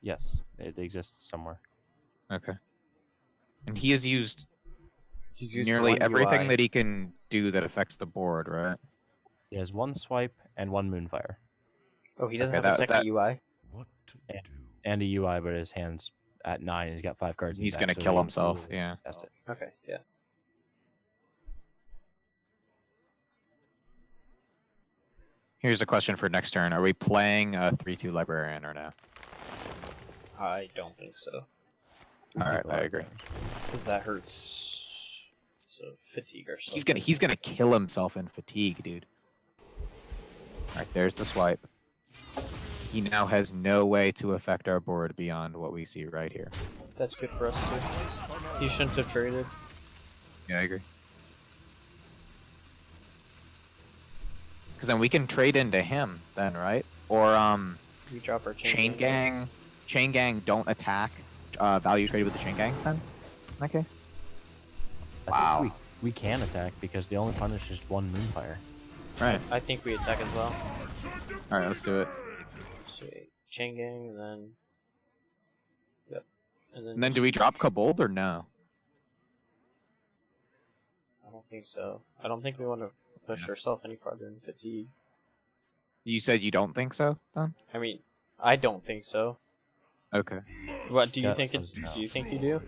Yes, it exists somewhere. Okay. And he has used He's used nearly one everything UI. that he can do that affects the board, right? He has 1 swipe and 1 Moonfire. Oh, he doesn't Okay, have a that- second that- UI? What to Yeah. do? And a UI, but his hand's at 9. He's got 5 cards. in He's his gonna deck, so kill he- himself, he will yeah. Test it. Okay, yeah. Here's a question for next turn. Are we playing a 3-2 Librarian or no? I don't think so. Alright, I agree. Because that hurts. So fatigue or something. He's gonna kill himself in fatigue, dude. Alright, there's the swipe. He now has no way to affect our board beyond what we see right here. That's good for us too. He shouldn't have traded. Yeah, I agree. Because then we can trade into him, then, right? Or We drop our chain gang. Chain gang don't attack. Value trade with the chain gangs then. In that case. I Wow. think we can attack because the only punish is 1 Moonfire. Right. I think we attack as well. All right, let's do it. So, chain gang, and then. Yep. And then do we drop Kobold or no? I don't think so. I don't think we want to push ourselves any farther in fatigue. You said you don't think so, then? I mean, I don't think so. Okay. What do you Yeah, think? sounds Do no. you think you do?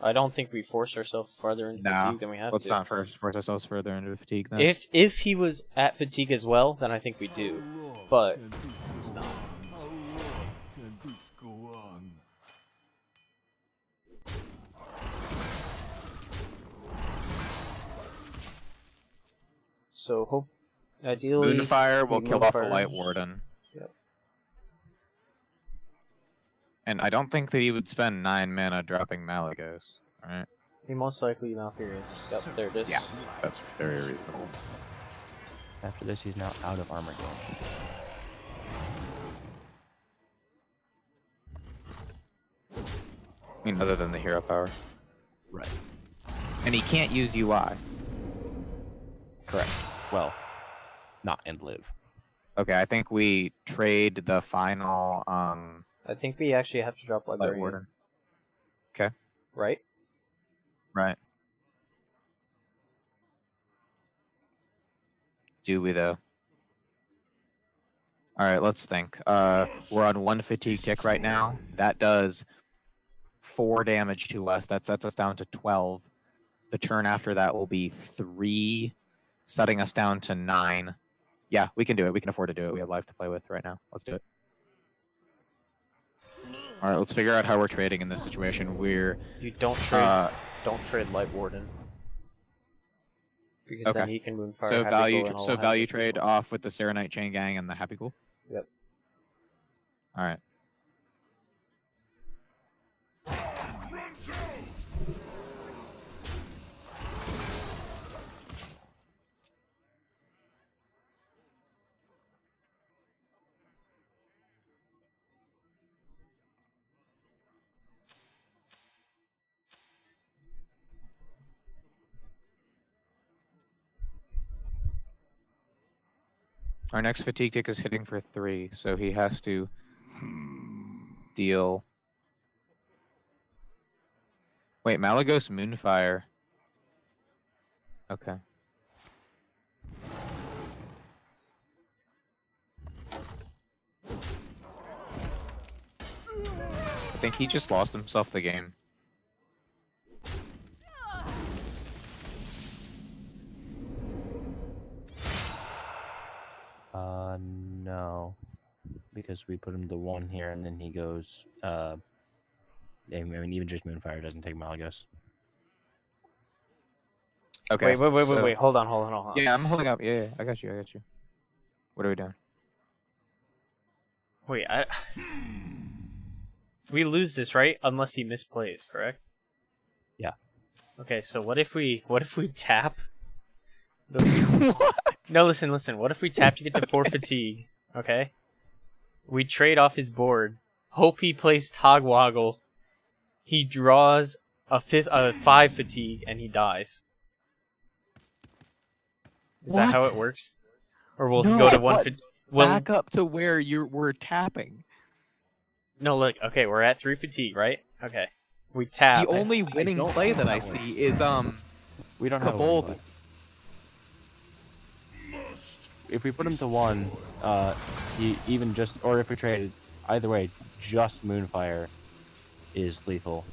I don't think we force ourselves farther into No. fatigue than we have Let's to. not force ourselves further into fatigue then. If he was at fatigue as well, then I think we do. But it's not. How long can this go on? So ideally, Moonfire will we kill off the Moonfire. Light Warden. Yep. And I don't think that he would spend 9 mana dropping Malagos, right? he most likely Malfurious. Yep, there it is. Yeah. That's very reasonable. After this, he's now out of armor game. I mean, other than the hero power. Right. And he can't use UI. Correct. Well, not and live. Okay, I think we trade the final I think we actually have to drop Light Librarian, Warden. Okay. right? Right. Do we though? Alright, let's think. We're on 1 fatigue tick right now. That does 4 damage to us. That sets us down to 12. The turn after that will be 3, setting us down to 9. Yeah, we can do it. We can afford to do it. We have life to play with right now. Let's do it. Alright, let's figure out how we're trading in this situation. We're You don't trade Light Warden. Because then Okay. he can Moonfire. so Happy value Ghoul, and all so Happy value Ghoul. trade off with the Serenite Chain Gang and the Happy Ghoul. Yep. All right. Our next fatigue tick is hitting for 3, so he has to deal. Wait, Malagos Moonfire. Okay. I think he just lost himself the game. No. Because we put him to 1 here, and then he goes, I mean, even just Moonfire doesn't take Malagos. Okay. Wait. Hold on. Yeah, I'm holding up. Yeah, I got you. What are we doing? Wait, we lose this, right? Unless he misplays, correct? Yeah. Okay, so what if we tap? What? No, listen. What if we tap to get to 4 fatigue? Okay. We trade off his board. Hope he plays Togwaggle. He draws a 5 fatigue and he dies. Is that how it works? Or will he go to 1 fatigue? Back up to where we're tapping. No, look. Okay, we're at 3 fatigue, right? Okay. We tap. The only winning play that I see is we don't have a Bold. winning play. If we put him to 1, he even just, or if we traded, either way, just Moonfire is lethal.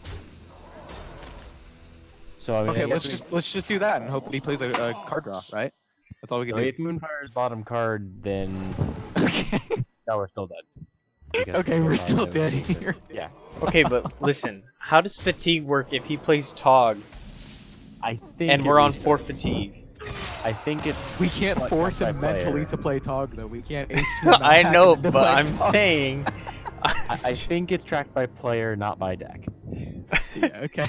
So I mean, okay. I guess Let's just do that and hope he plays a card draw, right? That's all we can do. if Moonfire's bottom card, then Okay. no, we're still dead. Because Okay, we're still dead here. Yeah. Okay, but listen. How does fatigue work if he plays Tog I think. and we're on 4 fatigue? I think it's. We can't Like, force by him player. mentally to play Tog, though. We can't. I know, but I'm saying. I think it's tracked by player, not by deck. Yeah. Okay.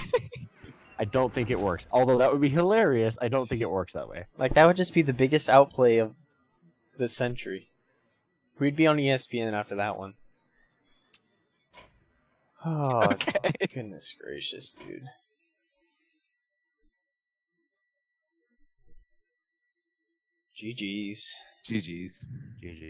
I don't think it works. Although that would be hilarious, I don't think it works that way. Like, that would just be the biggest outplay of the century. We'd be on ESPN after that one. Oh, Okay. goodness gracious, dude. GG's. GG's. GG.